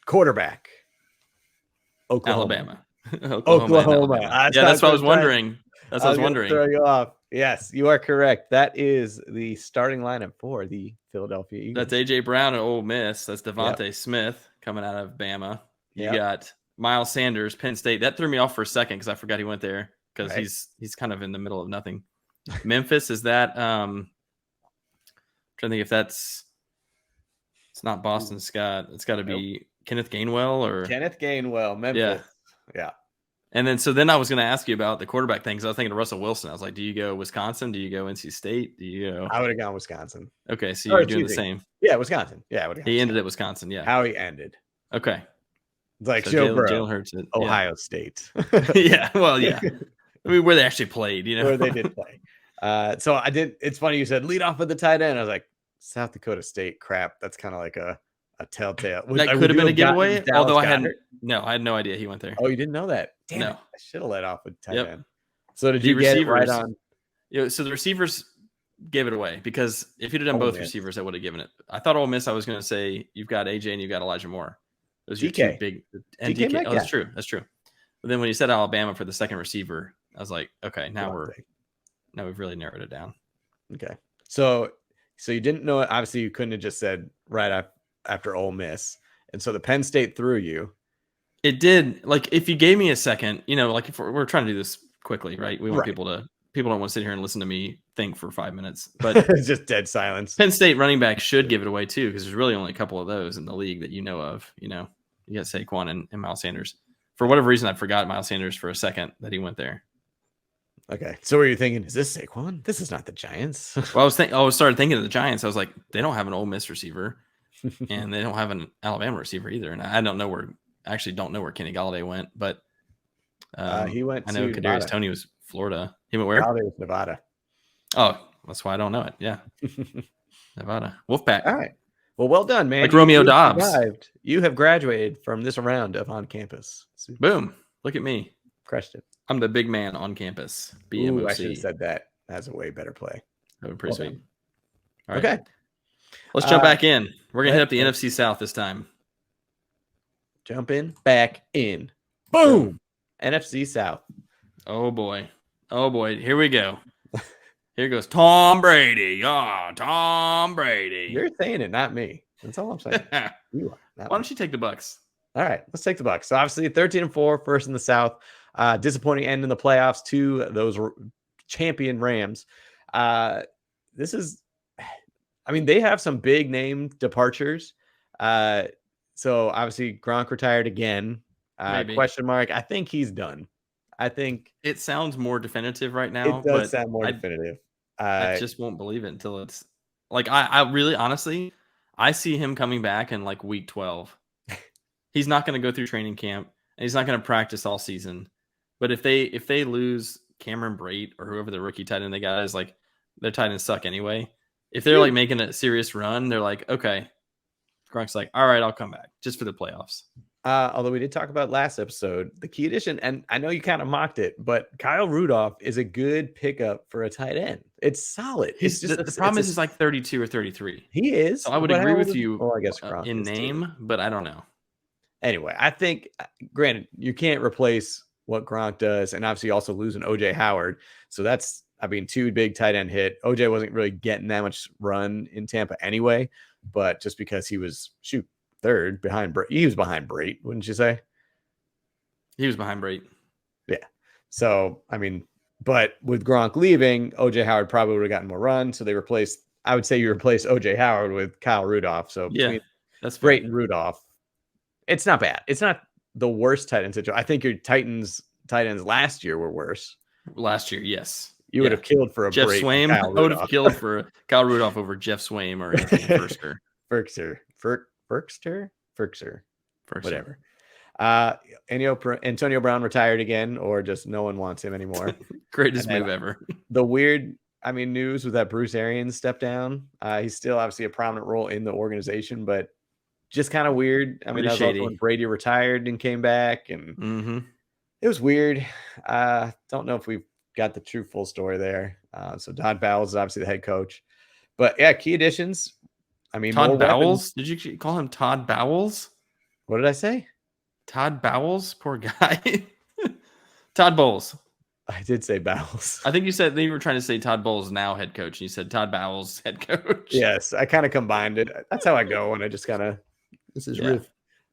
[SPEAKER 2] Quarterback.
[SPEAKER 1] Alabama.
[SPEAKER 2] Oklahoma.
[SPEAKER 1] Yeah, that's what I was wondering. Throw you off.
[SPEAKER 2] Yes, you are correct. That is the starting lineup for the Philadelphia Eagles.
[SPEAKER 1] That's A.J. Brown at Ole Miss. That's Devontae
[SPEAKER 2] Yep.
[SPEAKER 1] Smith coming out of Bama. You
[SPEAKER 2] Yep.
[SPEAKER 1] got Miles Sanders, Penn State. That threw me off for a second because I forgot he went there because
[SPEAKER 2] Right.
[SPEAKER 1] he's kind of in the middle of nothing. Memphis, is that I'm trying to think if it's not Boston Scott. It's got to be Kenneth Gainwell or
[SPEAKER 2] Kenneth Gainwell, Memphis. Yeah.
[SPEAKER 1] And then I was going to ask you about the quarterback thing because I was thinking of Russell Wilson. I was like, do you go Wisconsin? Do you go NC State? Do you go?
[SPEAKER 2] I would have gone Wisconsin.
[SPEAKER 1] Okay, so you're doing the same.
[SPEAKER 2] Yeah, Wisconsin. Yeah,
[SPEAKER 1] he ended at Wisconsin. Yeah,
[SPEAKER 2] how he ended.
[SPEAKER 1] Okay,
[SPEAKER 2] it's like Joe Burrow,
[SPEAKER 1] Hurts it.
[SPEAKER 2] Ohio State.
[SPEAKER 1] Yeah, well, yeah. I mean, where they actually played,
[SPEAKER 2] where they did play. So I did. It's funny you said lead off with the tight end. I was like, South Dakota State. Crap, that's kind of like a telltale.
[SPEAKER 1] That could have been a giveaway. Although I had no idea he went there.
[SPEAKER 2] Oh, you didn't know that? Damn
[SPEAKER 1] no,
[SPEAKER 2] it. I should have let off with tight end. So did you get it right on?
[SPEAKER 1] So the receivers gave it away because if you'd have done both receivers, I would have given it. I thought Ole Miss. I was going to say you've got AJ and you've got Elijah Moore. Those are two big. And DK. Oh, that's true. That's true. But then when you said Alabama for the second receiver, I was like, okay, now we've really narrowed it down.
[SPEAKER 2] Okay, so you didn't know it. Obviously, you couldn't have just said right after Ole Miss, and so the Penn State threw you.
[SPEAKER 1] It did. Like if you gave me a second, like if we're trying to do this quickly, right? We want people don't want to sit here and listen to me think for 5 minutes, but
[SPEAKER 2] it's just dead silence.
[SPEAKER 1] Penn State running back should give it away too, because there's really only a couple of those in the league that you know of. You got Saquon and Miles Sanders. For whatever reason, I forgot Miles Sanders for a second that he went there.
[SPEAKER 2] Okay, so were you thinking, is this Saquon? This is not the Giants.
[SPEAKER 1] Well, I started thinking of the Giants. I was like, they don't have an Ole Miss receiver, and they don't have an Alabama receiver either. And I don't know where Kenny Galladay went, but
[SPEAKER 2] he went.
[SPEAKER 1] I know Kadarius Toney was Florida. He went where?
[SPEAKER 2] Galladay was Nevada.
[SPEAKER 1] Oh, that's why I don't know it. Yeah, Nevada Wolfpack.
[SPEAKER 2] All right. Well done, man.
[SPEAKER 1] Like Romeo Dobbs.
[SPEAKER 2] Survived. You have graduated from this round of on campus.
[SPEAKER 1] Boom! Look at me.
[SPEAKER 2] Crushed it.
[SPEAKER 1] I'm the big man on campus. BMOC.
[SPEAKER 2] Ooh, I should have said that. That's a way better play.
[SPEAKER 1] That would be pretty sweet.
[SPEAKER 2] All right. Okay.
[SPEAKER 1] Let's jump back in. We're going to hit up the NFC South this time.
[SPEAKER 2] Jump in, back in. Boom! NFC South.
[SPEAKER 1] Oh, boy. Here we go. Here goes Tom Brady. Tom Brady.
[SPEAKER 2] You're saying it, not me. That's all I'm saying.
[SPEAKER 1] You are. Why don't you take the Bucs?
[SPEAKER 2] All right, let's take the Bucs. So obviously 13-4, first in the South. Disappointing end in the playoffs to those champion Rams. They have some big name departures. So obviously Gronk retired again. Question mark. I think he's done. I think
[SPEAKER 1] it sounds more definitive right now.
[SPEAKER 2] It does sound more definitive.
[SPEAKER 1] I just won't believe it until it's like I really honestly I see him coming back in like week 12. He's not going to go through training camp and he's not going to practice all season. But if they lose Cameron Brate or whoever the rookie tight end they got is, like, their tight ends suck anyway. If they're like making a serious run, they're like, okay. Gronk's like, all right, I'll come back just for the playoffs.
[SPEAKER 2] Although we did talk about last episode, the key addition, and I know you kind of mocked it, but Kyle Rudolph is a good pickup for a tight end. It's solid.
[SPEAKER 1] The problem is he's like 32 or 33.
[SPEAKER 2] He is.
[SPEAKER 1] So I would agree with you
[SPEAKER 2] I guess
[SPEAKER 1] in name, but I don't know.
[SPEAKER 2] Anyway, I think, granted, you can't replace what Gronk does, and obviously also losing OJ Howard. So that's, two big tight end hit. OJ wasn't really getting that much run in Tampa anyway, but just because he was third behind Brate. He was behind Brate, wouldn't you say?
[SPEAKER 1] He was behind Brate.
[SPEAKER 2] Yeah. So, but with Gronk leaving, OJ Howard probably would have gotten more run. So you replace OJ Howard with Kyle Rudolph. So
[SPEAKER 1] yeah, that's
[SPEAKER 2] Brate and Rudolph. It's not bad. It's not the worst tight end situation. I think your Titans tight ends last year were worse.
[SPEAKER 1] Last year, yes.
[SPEAKER 2] You would have killed for a
[SPEAKER 1] Jeff
[SPEAKER 2] Brate.
[SPEAKER 1] Swaim. I would have killed for Kyle Rudolph over Jeff Swaim or Anthony Firkser.
[SPEAKER 2] Whatever. Antonio Brown retired again, or just no one wants him anymore.
[SPEAKER 1] Greatest move ever.
[SPEAKER 2] The weird, news was that Bruce Arians stepped down. He's still obviously a prominent role in the organization, but just kind of weird. That was also when Brady retired and came back, and it was weird. Don't know if we've got the true full story there. So Todd Bowles is obviously the head coach, but yeah, key additions.
[SPEAKER 1] Todd Bowles? Did you call him Todd Bowles?
[SPEAKER 2] What did I say?
[SPEAKER 1] Todd Bowles? Poor guy. Todd Bowles.
[SPEAKER 2] I did say Bowles.
[SPEAKER 1] I think you said you were trying to say Todd Bowles now head coach. And you said Todd Bowles head coach.
[SPEAKER 2] Yes, I kind of combined it. That's how I go, and I just kind of this is real.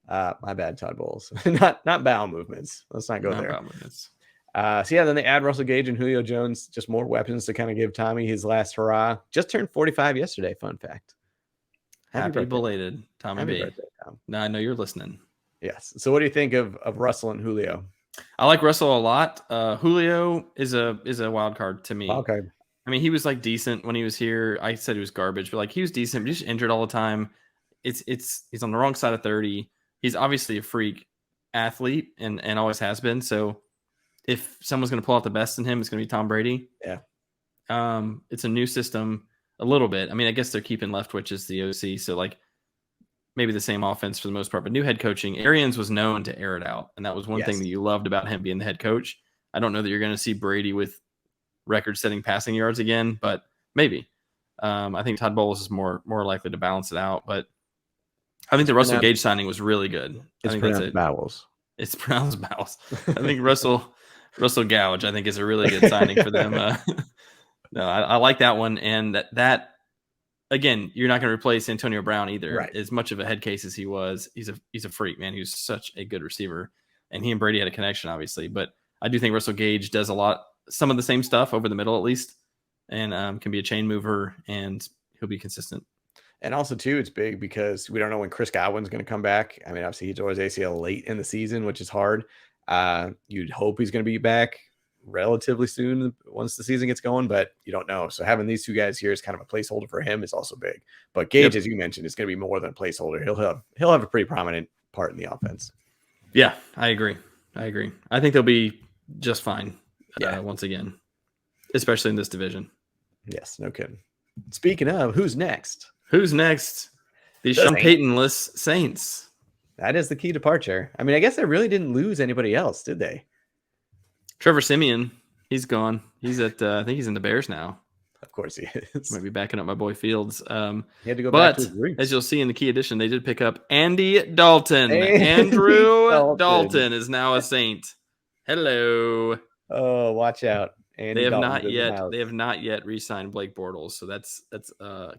[SPEAKER 2] My bad, Todd Bowles. not bowel movements. Let's not go there.
[SPEAKER 1] Bowel movements.
[SPEAKER 2] So yeah, then they add Russell Gage and Julio Jones, just more weapons to kind of give Tommy his last hurrah. Just turned 45 yesterday. Fun fact.
[SPEAKER 1] Happy belated, Tommy
[SPEAKER 2] Happy
[SPEAKER 1] B.
[SPEAKER 2] Birthday, Tom.
[SPEAKER 1] Now I know you're listening.
[SPEAKER 2] Yes. So what do you think of Russell and Julio?
[SPEAKER 1] I like Russell a lot. Julio is a wild card to me.
[SPEAKER 2] Okay.
[SPEAKER 1] I mean, he was like decent when he was here. I said he was garbage, but like he was decent. But he's just injured all the time. He's on the wrong side of 30. He's obviously a freak athlete and always has been. So if someone's going to pull out the best in him, it's going to be Tom Brady.
[SPEAKER 2] Yeah.
[SPEAKER 1] It's a new system a little bit. I mean, I guess they're keeping Leftwich as the OC. So like maybe the same offense for the most part, but new head coaching. Arians was known to air it out. And that was one thing that you loved about him being the head coach. I don't know that you're going to see Brady with record-setting passing yards again, but maybe. I think Todd Bowles is more likely to balance it out, but I think the Russell Gage signing was really good.
[SPEAKER 2] It's
[SPEAKER 1] I think
[SPEAKER 2] pronounced Bowles.
[SPEAKER 1] It's pronounced Bowles. I think Russell Gouge, I think, is a really good signing for them. No, I like that one, and that again, you're not going to replace Antonio Brown either.
[SPEAKER 2] Right.
[SPEAKER 1] As much of a head case as he was, he's a freak, man. He was such a good receiver, and he and Brady had a connection, obviously. But I do think Russell Gage does some of the same stuff over the middle, at least, and can be a chain mover, and he'll be consistent.
[SPEAKER 2] And also, too, it's big because we don't know when Chris Godwin's going to come back. I mean, obviously, he tore his ACL late in the season, which is hard. You'd hope he's going to be back relatively soon once the season gets going, but you don't know. So having these two guys here as kind of a placeholder for him is also big. But Gage, as you mentioned, is going to be more than a placeholder. He'll have a pretty prominent part in the offense.
[SPEAKER 1] Yeah, I agree. I think they'll be just fine. Once again, especially in this division.
[SPEAKER 2] Yes, no kidding. Speaking of, who's next?
[SPEAKER 1] The Sean Payton-less Saints.
[SPEAKER 2] That is the key departure. I mean, I guess they really didn't lose anybody else, did they?
[SPEAKER 1] Trevor Siemian, he's gone. He's at, I think he's in the Bears now.
[SPEAKER 2] Of course he is.
[SPEAKER 1] Might be backing up my boy Fields.
[SPEAKER 2] He had to go back to his roots.
[SPEAKER 1] As you'll see in the key edition, they did pick up Andy Dalton. Andrew Dalton is now a Saint. Hello.
[SPEAKER 2] Oh, watch out.
[SPEAKER 1] They have not yet re-signed Blake Bortles, so that's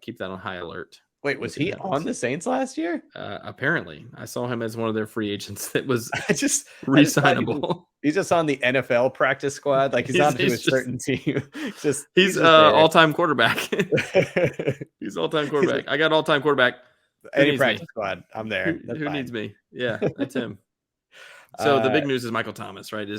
[SPEAKER 1] keep that on high alert.
[SPEAKER 2] Wait, was he on the Saints last year?
[SPEAKER 1] Apparently, I saw him as one of their free agents that was
[SPEAKER 2] re-signable. He's just on the NFL practice squad, like he's on to a certain team.
[SPEAKER 1] He's all-time quarterback. He's all-time quarterback. I got all-time quarterback.
[SPEAKER 2] Any practice squad, I'm there.
[SPEAKER 1] Who needs me? Yeah, that's him. So the big news is Michael Thomas, right?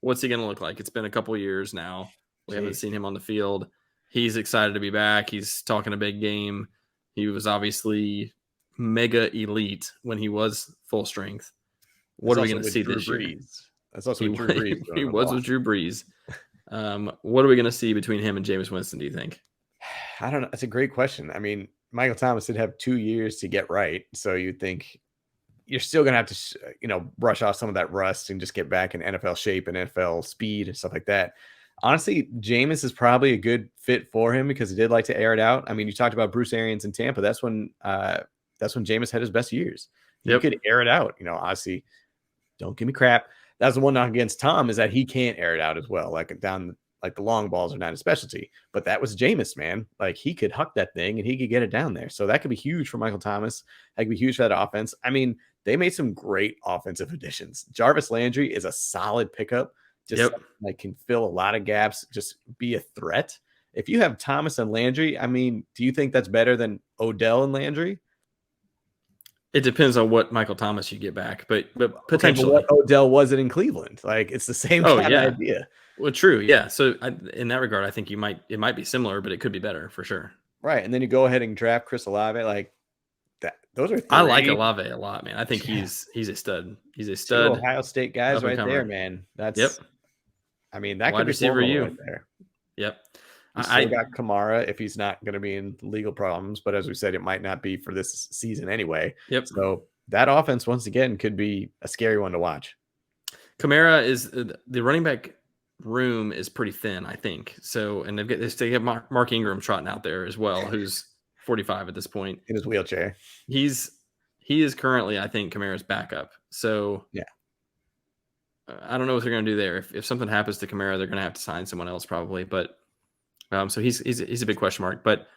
[SPEAKER 1] What's he going to look like? It's been a couple years now. We haven't seen him on the field. He's excited to be back. He's talking a big game. He was obviously mega elite when he was full strength. What are we going to see this year?
[SPEAKER 2] That's also Drew Brees.
[SPEAKER 1] He was with Drew Brees. What are we going to see between him and Jameis Winston, do you think?
[SPEAKER 2] I don't know. That's a great question. I mean, Michael Thomas did have 2 years to get right. So you'd think you're still going to have to, brush off some of that rust and just get back in NFL shape and NFL speed and stuff like that. Honestly, Jameis is probably a good fit for him because he did like to air it out. I mean, you talked about Bruce Arians in Tampa. That's when Jameis had his best years. You could air it out. Obviously, don't give me crap. That's the one knock against Tom is that he can't air it out as well. Like the long balls are not his specialty. But that was Jameis, man. Like he could huck that thing and he could get it down there. So that could be huge for Michael Thomas. That could be huge for that offense. I mean, they made some great offensive additions. Jarvis Landry is a solid pickup. Can fill a lot of gaps, just be a threat. If you have Thomas and Landry, I mean, do you think that's better than Odell and Landry?
[SPEAKER 1] It depends on what Michael Thomas you get back, but potentially
[SPEAKER 2] what Odell wasn't in Cleveland. Like it's the same kind of idea.
[SPEAKER 1] Well, true. Yeah. So in that regard, I think it might be similar, but it could be better for sure.
[SPEAKER 2] Right. And then you go ahead and draft Chris Olave. Like that. Those are.
[SPEAKER 1] I like Olave a lot, man. I think he's a stud. He's a stud.
[SPEAKER 2] Two Ohio State guys right there, man. That's I mean, that
[SPEAKER 1] wide
[SPEAKER 2] could be
[SPEAKER 1] receiver
[SPEAKER 2] right there.
[SPEAKER 1] Yep.
[SPEAKER 2] I got Kamara if he's not going to be in legal problems, but as we said, it might not be for this season anyway.
[SPEAKER 1] Yep.
[SPEAKER 2] So that offense, once again, could be a scary one to watch.
[SPEAKER 1] Kamara is the running back room is pretty thin, I think. So, and they have Mark Ingram trotting out there as well, who's 45 at this point
[SPEAKER 2] in his wheelchair.
[SPEAKER 1] He is currently, I think, Kamara's backup. So
[SPEAKER 2] yeah.
[SPEAKER 1] I don't know what they're going to do there. If something happens to Kamara, they're going to have to sign someone else probably. But so he's a big question mark. But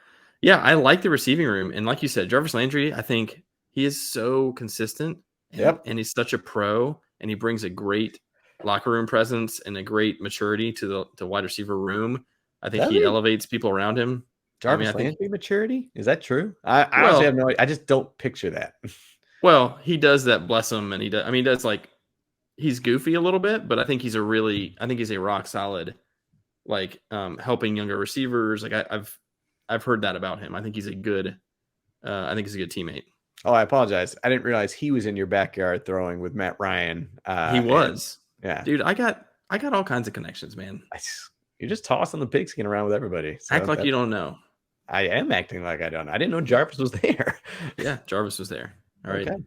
[SPEAKER 1] yeah, I like the receiving room. And like you said, Jarvis Landry, I think he is so consistent and he's such a pro, and he brings a great locker room presence and a great maturity to the wide receiver room. I think he elevates people around him.
[SPEAKER 2] Jarvis Landry maturity? Is that true? I honestly have no idea. I just don't picture that.
[SPEAKER 1] Well, he does that, bless him, and he does. I mean, he does like he's goofy a little bit, but I think he's a rock solid, like helping younger receivers. Like I've heard that about him. I think he's a good teammate.
[SPEAKER 2] Oh, I apologize. I didn't realize he was in your backyard throwing with Matt Ryan.
[SPEAKER 1] He was.
[SPEAKER 2] Yeah,
[SPEAKER 1] dude. I got all kinds of connections, man.
[SPEAKER 2] You're just tossing the pigskin around with everybody.
[SPEAKER 1] So act like you don't know.
[SPEAKER 2] I am acting like I don't. I didn't know Jarvis was there.
[SPEAKER 1] Yeah, Jarvis was there. All right. Okay.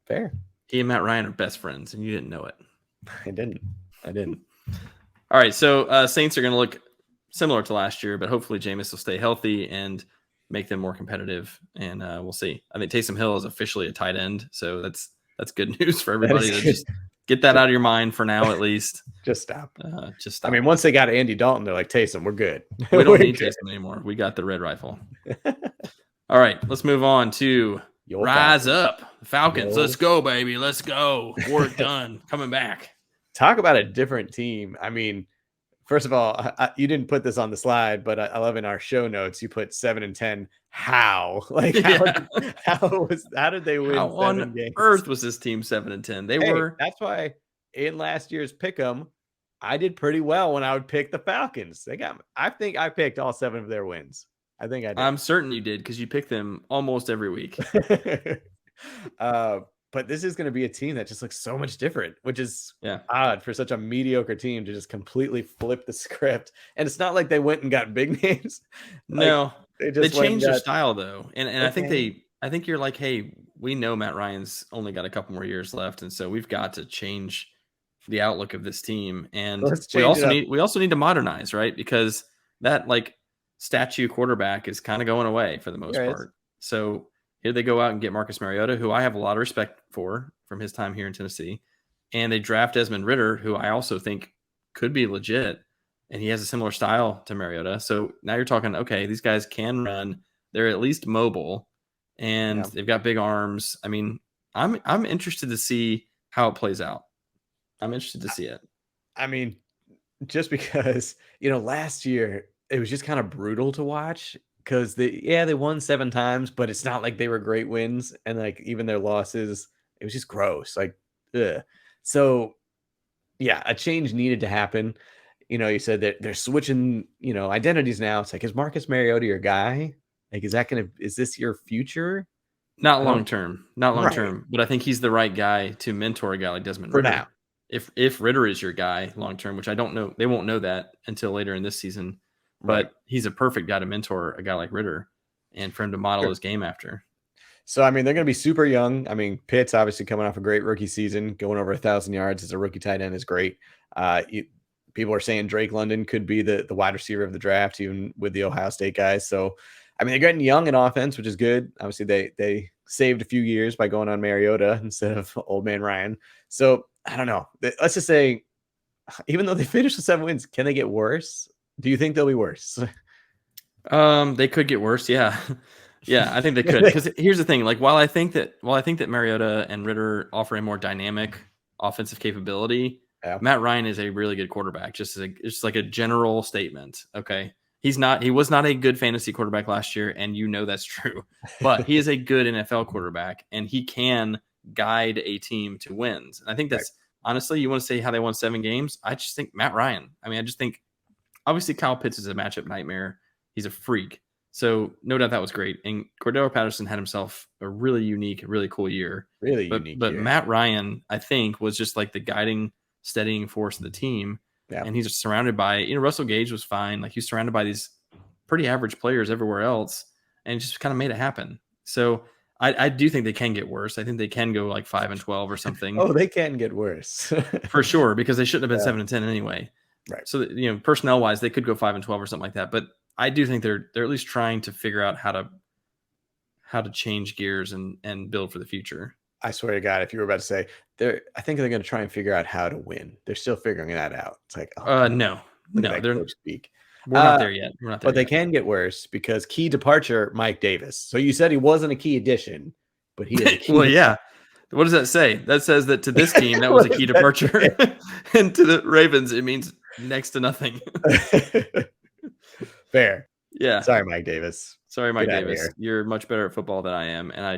[SPEAKER 2] Fair.
[SPEAKER 1] He and Matt Ryan are best friends, and you didn't know it.
[SPEAKER 2] I didn't.
[SPEAKER 1] All right, so Saints are going to look similar to last year, but hopefully Jameis will stay healthy and make them more competitive, and we'll see. I think Taysom Hill is officially a tight end, so that's good news for everybody. To just get that out of your mind for now, at least.
[SPEAKER 2] Just stop.
[SPEAKER 1] Just stop.
[SPEAKER 2] I mean, once they got Andy Dalton, they're like, Taysom, we're good.
[SPEAKER 1] We don't need Taysom anymore. We got the red rifle. All right, let's move on to Rise Up. Falcons. Let's go, baby. Let's go. Warwick Dunn coming back.
[SPEAKER 2] Talk about a different team. I mean, first of all, you didn't put this on the slide, but I love in our show notes you put 7-10. How? Like how did they win?
[SPEAKER 1] How on games? Earth was this team 7-10? They were.
[SPEAKER 2] That's why in last year's pick'em, I did pretty well when I would pick the Falcons. I think I picked all 7 of their wins. I think I did.
[SPEAKER 1] I'm certain you did because you pick them almost every week.
[SPEAKER 2] But this is going to be a team that just looks so much different, which is odd for such a mediocre team to just completely flip the script. And it's not like they went and got big names.
[SPEAKER 1] No, they changed their style though. And okay. I think you're like, hey, we know Matt Ryan's only got a couple more years left. And so we've got to change the outlook of this team. And we also need to modernize, right? Because that like statue quarterback is kind of going away for the most part. So here they go out and get Marcus Mariota, who I have a lot of respect for from his time here in Tennessee. And they draft Desmond Ridder, who I also think could be legit. And he has a similar style to Mariota. So now you're talking, okay, these guys can run. They're at least mobile. And they've got big arms. I mean, I'm interested to see how it plays out. I'm interested to see it.
[SPEAKER 2] I mean, just because, last year it was just kind of brutal to watch. Because they won 7 times, but it's not like they were great wins, and like even their losses, it was just gross. Like, ugh. So, yeah, a change needed to happen. You said that they're switching, identities now. It's like, is Marcus Mariota your guy? Like, is this your future?
[SPEAKER 1] Not long term, but I think he's the right guy to mentor a guy like Desmond Ridder. Now, if Ridder is your guy long term, which I don't know, they won't know that until later in this season. But he's a perfect guy to mentor a guy like Ridder and for him to model his game after.
[SPEAKER 2] So, I mean, they're going to be super young. I mean, Pitt's obviously coming off a great rookie season. Going over 1,000 yards as a rookie tight end is great. People are saying Drake London could be the wide receiver of the draft, even with the Ohio State guys. So, I mean, they're getting young in offense, which is good. Obviously, they saved a few years by going on Mariota instead of old man Ryan. So, I don't know. Let's just say, even though they finished with 7 wins, can they get worse? Do you think they'll be worse?
[SPEAKER 1] They could get worse. Yeah. Yeah, I think they could. Because here's the thing. Like, while I think that Mariota and Ridder offer a more dynamic offensive capability, Matt Ryan is a really good quarterback. Just like a general statement. Okay. He was not a good fantasy quarterback last year, and that's true. But he is a good NFL quarterback, and he can guide a team to wins. And I think that's honestly, you want to say how they won 7 games? I just think Matt Ryan. I mean, I just think obviously Kyle Pitts is a matchup nightmare. He's a freak. So no doubt that was great. And Cordero Patterson had himself a really unique, really cool year. But Matt Ryan, I think, was just like the guiding, steadying force of the team. Yeah. And he's just surrounded by, Russell Gage was fine. Like, he's surrounded by these pretty average players everywhere else, and just kind of made it happen. So I do think they can get worse. I think they can go like 5-12 or something.
[SPEAKER 2] Oh, they can get worse.
[SPEAKER 1] For sure, because they shouldn't have been 7-10 anyway. Right. So, personnel wise, they could go 5-12 or something like that. But I do think they're at least trying to figure out how to change gears and build for the future.
[SPEAKER 2] I swear to God, if you were about to say I think they're going to try and figure out how to win. They're still figuring that out. It's like, oh,
[SPEAKER 1] No,
[SPEAKER 2] look at that coach speak.
[SPEAKER 1] We're not there yet. We're not there
[SPEAKER 2] but they can get worse because key departure, Mike Davis. So you said he wasn't a key addition, but he is a key.
[SPEAKER 1] Well, yeah. What does that say? That says that to this team, that was a key departure. And to the Ravens, it means next to nothing.
[SPEAKER 2] Fair.
[SPEAKER 1] Yeah.
[SPEAKER 2] Sorry, Mike Davis.
[SPEAKER 1] Sorry, Mike Davis. You're much better at football than I am. And I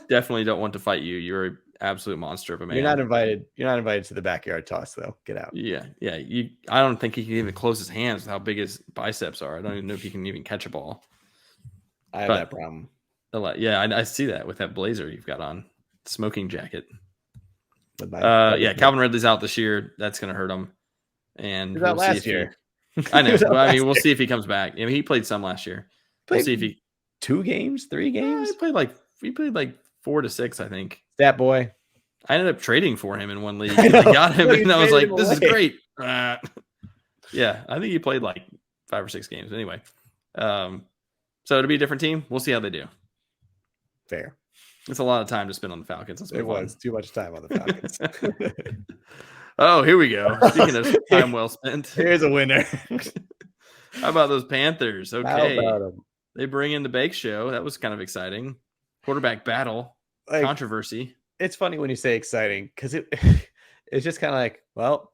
[SPEAKER 1] definitely don't want to fight you. You're an absolute monster of a man.
[SPEAKER 2] You're not invited. You're not invited to the backyard toss, though. Get out.
[SPEAKER 1] Yeah. Yeah. I don't think he can even close his hands with how big his biceps are. I don't even know if he can even catch a ball.
[SPEAKER 2] I have that problem.
[SPEAKER 1] Yeah, I see that with that blazer you've got on. Smoking jacket. Calvin Ridley's out this year. That's going to hurt him. And
[SPEAKER 2] we'll see last year.
[SPEAKER 1] I know. We'll see if he comes back. He played some last year. We'll see if he
[SPEAKER 2] 2 games, 3 games.
[SPEAKER 1] He played like 4 to 6, I think.
[SPEAKER 2] That boy.
[SPEAKER 1] I ended up trading for him in one league. I got him, and I was like, "This is great." Yeah, I think he played like 5 or 6 games. Anyway, so it'll be a different team. We'll see how they do.
[SPEAKER 2] Fair.
[SPEAKER 1] It's a lot of time to spend on the Falcons.
[SPEAKER 2] It was too much time on the Falcons.
[SPEAKER 1] Oh, here we go. Speaking of time well spent,
[SPEAKER 2] here's a winner.
[SPEAKER 1] How about those Panthers? Okay,
[SPEAKER 2] how about them?
[SPEAKER 1] They bring in the Bake Show. That was kind of exciting. Quarterback battle, controversy.
[SPEAKER 2] It's funny when you say exciting because it's just kind of like, well,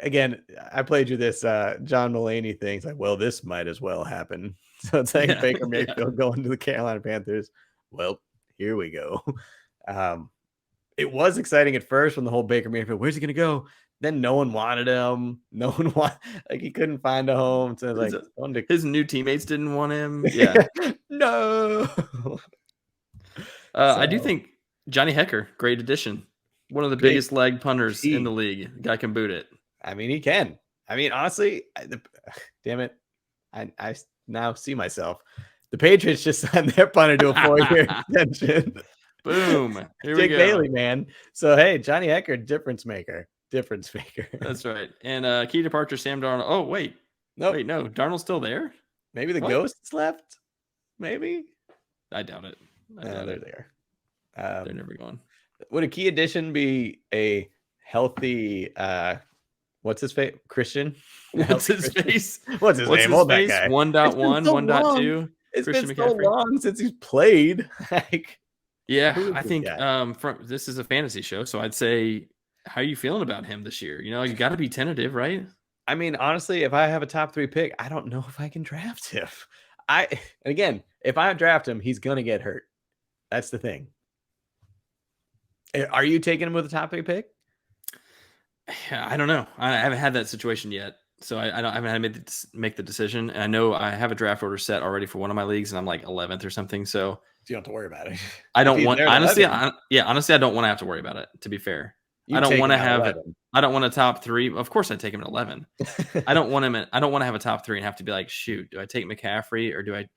[SPEAKER 2] again, I played you this John Mulaney thing. It's like, well, this might as well happen. So it's like Baker Mayfield going to the Carolina Panthers. Well, here we go. It was exciting at first when the whole Baker Mayfield, where's he going to go? Then no one wanted him. No one he couldn't find a home. So like
[SPEAKER 1] his new teammates didn't want him. Yeah.
[SPEAKER 2] No.
[SPEAKER 1] I do think Johnny Hekker, great addition. One of the biggest leg punters in the league. The guy can boot it.
[SPEAKER 2] I mean, he can. I mean, honestly, damn it. I now see myself. The Patriots just signed their punter to a 4-year extension.
[SPEAKER 1] Boom. Here
[SPEAKER 2] Jake
[SPEAKER 1] we go.
[SPEAKER 2] Bailey, man. So, hey, Johnny Hekker, difference maker.
[SPEAKER 1] That's right. And key departure, Sam Darnold. Oh, wait.
[SPEAKER 2] Nope.
[SPEAKER 1] Wait, no. Darnold's still there?
[SPEAKER 2] Maybe the ghosts left? Maybe?
[SPEAKER 1] I doubt it.
[SPEAKER 2] They're there.
[SPEAKER 1] They're never gone.
[SPEAKER 2] Would a key addition be a healthy what's his face? Christian?
[SPEAKER 1] What's his face?
[SPEAKER 2] What's his name? Hold that guy.
[SPEAKER 1] 1.1, 1.2.
[SPEAKER 2] It's been so long since he's played.
[SPEAKER 1] Yeah, I think this is a fantasy show, so I'd say, how are you feeling about him this year? You got to be tentative, right?
[SPEAKER 2] I mean, honestly, if I have a top 3 pick, I don't know if I can draft him. Again, if I draft him, he's gonna get hurt. That's the thing. Are you taking him with a top 3 pick?
[SPEAKER 1] I don't know. I haven't had that situation yet, so I haven't had to make the decision. And I know I have a draft order set already for one of my leagues, and I'm like 11th or something. So
[SPEAKER 2] you don't have to worry about it.
[SPEAKER 1] I don't want honestly. Honestly, I don't want to have to worry about it. To be fair, I don't want to have it. I don't want a top 3. Of course, I take him at 11. I don't want him. I don't want to have a top 3 and have to be like, shoot, do I take McCaffrey or do I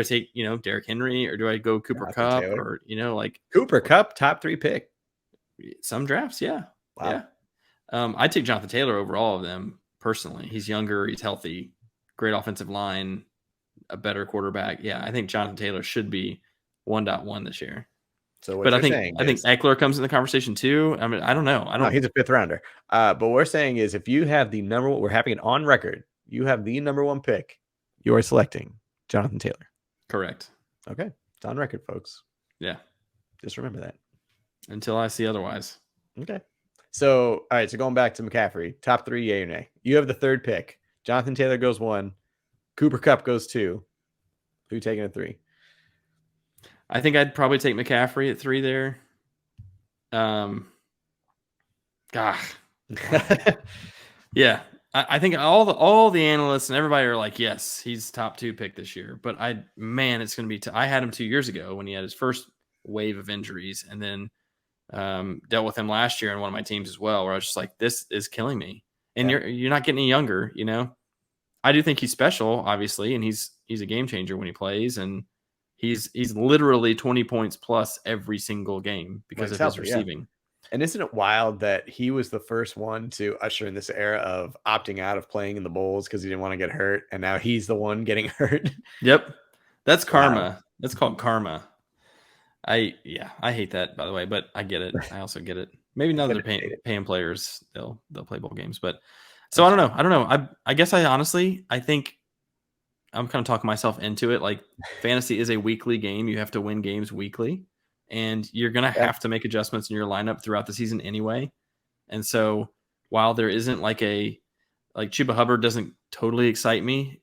[SPEAKER 1] take Derrick Henry or do I go Cooper Kupp or like
[SPEAKER 2] Cooper Kupp top 3 pick?
[SPEAKER 1] Some drafts, yeah,
[SPEAKER 2] wow.
[SPEAKER 1] Yeah. I take Jonathan Taylor over all of them personally. He's younger, he's healthy, great offensive line, a better quarterback. Yeah, I think Jonathan Taylor should be 1.1 this year.
[SPEAKER 2] So,
[SPEAKER 1] I think Eckler comes in the conversation too. I mean, I don't know.
[SPEAKER 2] No, he's a 5th rounder. But what we're saying is, if you have the number, we're having it on record. You have the number 1 pick. You are selecting Jonathan Taylor.
[SPEAKER 1] Correct.
[SPEAKER 2] Okay, it's on record, folks.
[SPEAKER 1] Yeah,
[SPEAKER 2] just remember that
[SPEAKER 1] until I see otherwise.
[SPEAKER 2] Okay. So, all right. So going back to McCaffrey, top 3, yay or nay? You have the 3rd pick. Jonathan Taylor goes 1. Cooper Kupp goes 2. Who you taking at 3?
[SPEAKER 1] I think I'd probably take McCaffrey at 3 there. Yeah. I think all the analysts and everybody are like, yes, he's top 2 pick this year. But it's going to be. I had him 2 years ago when he had his first wave of injuries, and then dealt with him last year on one of my teams as well, where I was just like, this is killing me. And you're not getting any younger, I do think he's special, obviously, and he's a game changer when he plays, and he's literally 20 points plus every single game because of his receiving.
[SPEAKER 2] And isn't it wild that he was the first one to usher in this era of opting out of playing in the bowls because he didn't want to get hurt, and now he's the one getting hurt?
[SPEAKER 1] Yep. That's karma. Wow. That's called karma. I hate that, by the way, but I get it. I also get it. Maybe now that they're paying players, they'll play bowl games. But so I don't know. I guess I think I'm kind of talking myself into it. Like fantasy is a weekly game. You have to win games weekly, and you're gonna have to make adjustments in your lineup throughout the season anyway. And so while there isn't like Chuba Hubbard doesn't totally excite me,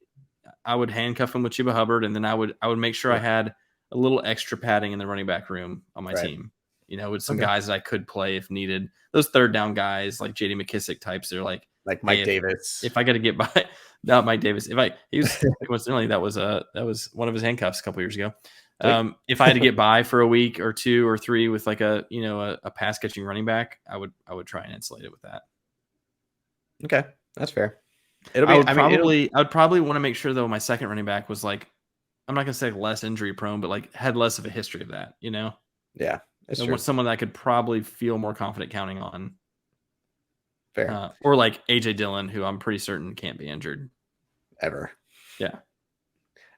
[SPEAKER 1] I would handcuff him with Chuba Hubbard, and then I would make sure I had a little extra padding in the running back room on my team. You know, with some guys that I could play if needed. Those third down guys like J.D. McKissick types. They're like
[SPEAKER 2] Mike Davis.
[SPEAKER 1] If I got to get by, not Mike Davis. Coincidentally that was one of his handcuffs a couple years ago. If I had to get by for a week or 2 or 3 with like a pass catching running back, I would try and insulate it with that.
[SPEAKER 2] Okay, that's fair.
[SPEAKER 1] I would probably want to make sure though my second running back was like, I'm not gonna say less injury prone, but like had less of a history of that, you know?
[SPEAKER 2] Yeah, that's true.
[SPEAKER 1] Someone that I could probably feel more confident counting on.
[SPEAKER 2] Fair.
[SPEAKER 1] Or like AJ Dillon, who I'm pretty certain can't be injured
[SPEAKER 2] ever.
[SPEAKER 1] Yeah.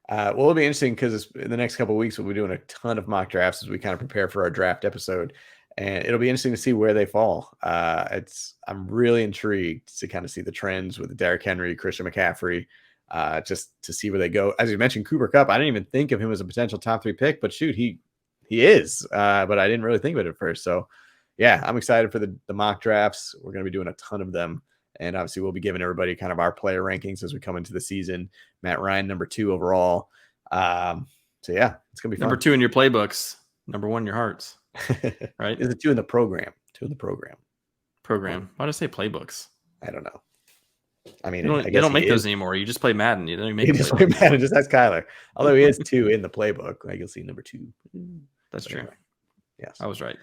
[SPEAKER 2] Well, it'll be interesting because in the next couple of weeks we'll be doing a ton of mock drafts as we kind of prepare for our draft episode, and it'll be interesting to see where they fall. I'm really intrigued to kind of see the trends with Derrick Henry, Christian McCaffrey, just to see where they go. As you mentioned, Cooper Kupp, I didn't even think of him as a potential top 3 pick, but shoot, he is. But I didn't really think of it at first. So yeah, I'm excited for the mock drafts. We're going to be doing a ton of them. And obviously we'll be giving everybody kind of our player rankings as we come into the season. Matt Ryan, number 2 overall. So yeah, it's going to be fun.
[SPEAKER 1] Number 2 in your playbooks, number 1 in your hearts, right?
[SPEAKER 2] Is it 2 in the program? 2 in the program.
[SPEAKER 1] Why did I say playbooks?
[SPEAKER 2] I don't know. I mean,
[SPEAKER 1] they don't make those anymore. You just play Madden. You don't make
[SPEAKER 2] just play Madden. Just ask Kyler. Although he is 2 in the playbook, like you'll see number 2.
[SPEAKER 1] That's true. Anyway.
[SPEAKER 2] Yes,
[SPEAKER 1] I was right.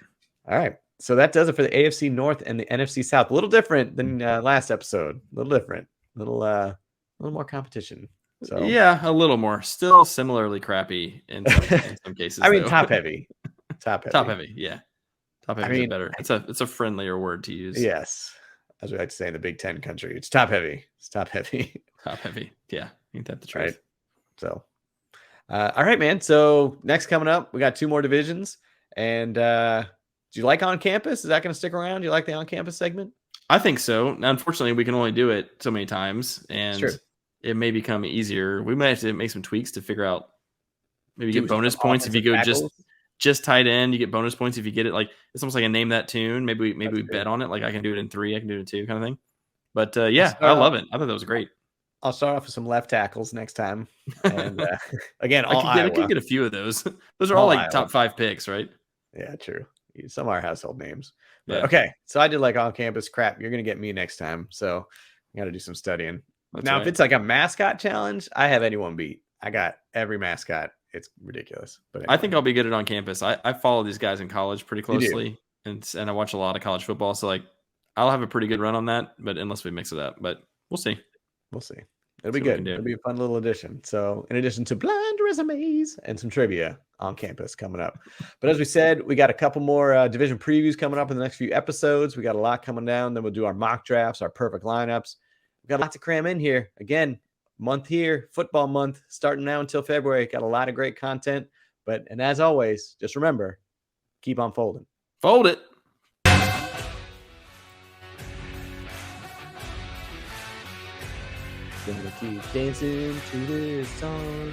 [SPEAKER 2] All right. So that does it for the AFC North and the NFC South. A little different than last episode. A little different. A little more competition. So
[SPEAKER 1] yeah, a little more. Still similarly crappy in some cases.
[SPEAKER 2] I mean, top heavy. Top
[SPEAKER 1] heavy. Yeah. Top heavy is better. It's a friendlier word to use.
[SPEAKER 2] Yes. As we like to say in the Big Ten country, it's top heavy. It's top heavy.
[SPEAKER 1] Top heavy. Yeah. Ain't that the truth?
[SPEAKER 2] Right. So, all right, man. So next coming up, we got 2 more divisions. And do you like on campus? Is that going to stick around? Do you like the on campus segment?
[SPEAKER 1] I think so. Now, unfortunately, we can only do it so many times, and it may become easier. We might have to make some tweaks to figure out. Maybe get bonus points if you go just tight end. You get bonus points if you get it. Like it's almost like a name that tune. Maybe we bet on it. Like I can do it in 3, I can do it in 2, kind of thing. But yeah, I love it. I thought that was great.
[SPEAKER 2] I'll start off with some left tackles next time. And again,
[SPEAKER 1] I could get a few of those. Those are all like top 5 picks, right?
[SPEAKER 2] Yeah, true. Some are household names. But okay, so I did like on campus crap. You're gonna get me next time, so I got to do some studying. Now, if it's like a mascot challenge, I have anyone beat. I got every mascot. It's ridiculous. But anyway.
[SPEAKER 1] I think I'll be good at on campus. I follow these guys in college pretty closely, and I watch a lot of college football. So like, I'll have a pretty good run on that. But unless we mix it up, but we'll see.
[SPEAKER 2] We'll see. It'll be good. It'll be a fun little addition. So in addition to blind resumes and some trivia on campus coming up. But as we said, we got a couple more division previews coming up in the next few episodes. We got a lot coming down. Then we'll do our mock drafts, our perfect lineups. We've got a lot to cram in here. Again, month here, football month, starting now until February. Got a lot of great content. And as always, just remember, keep on folding.
[SPEAKER 1] Fold it.
[SPEAKER 2] Gonna keep dancing to this song.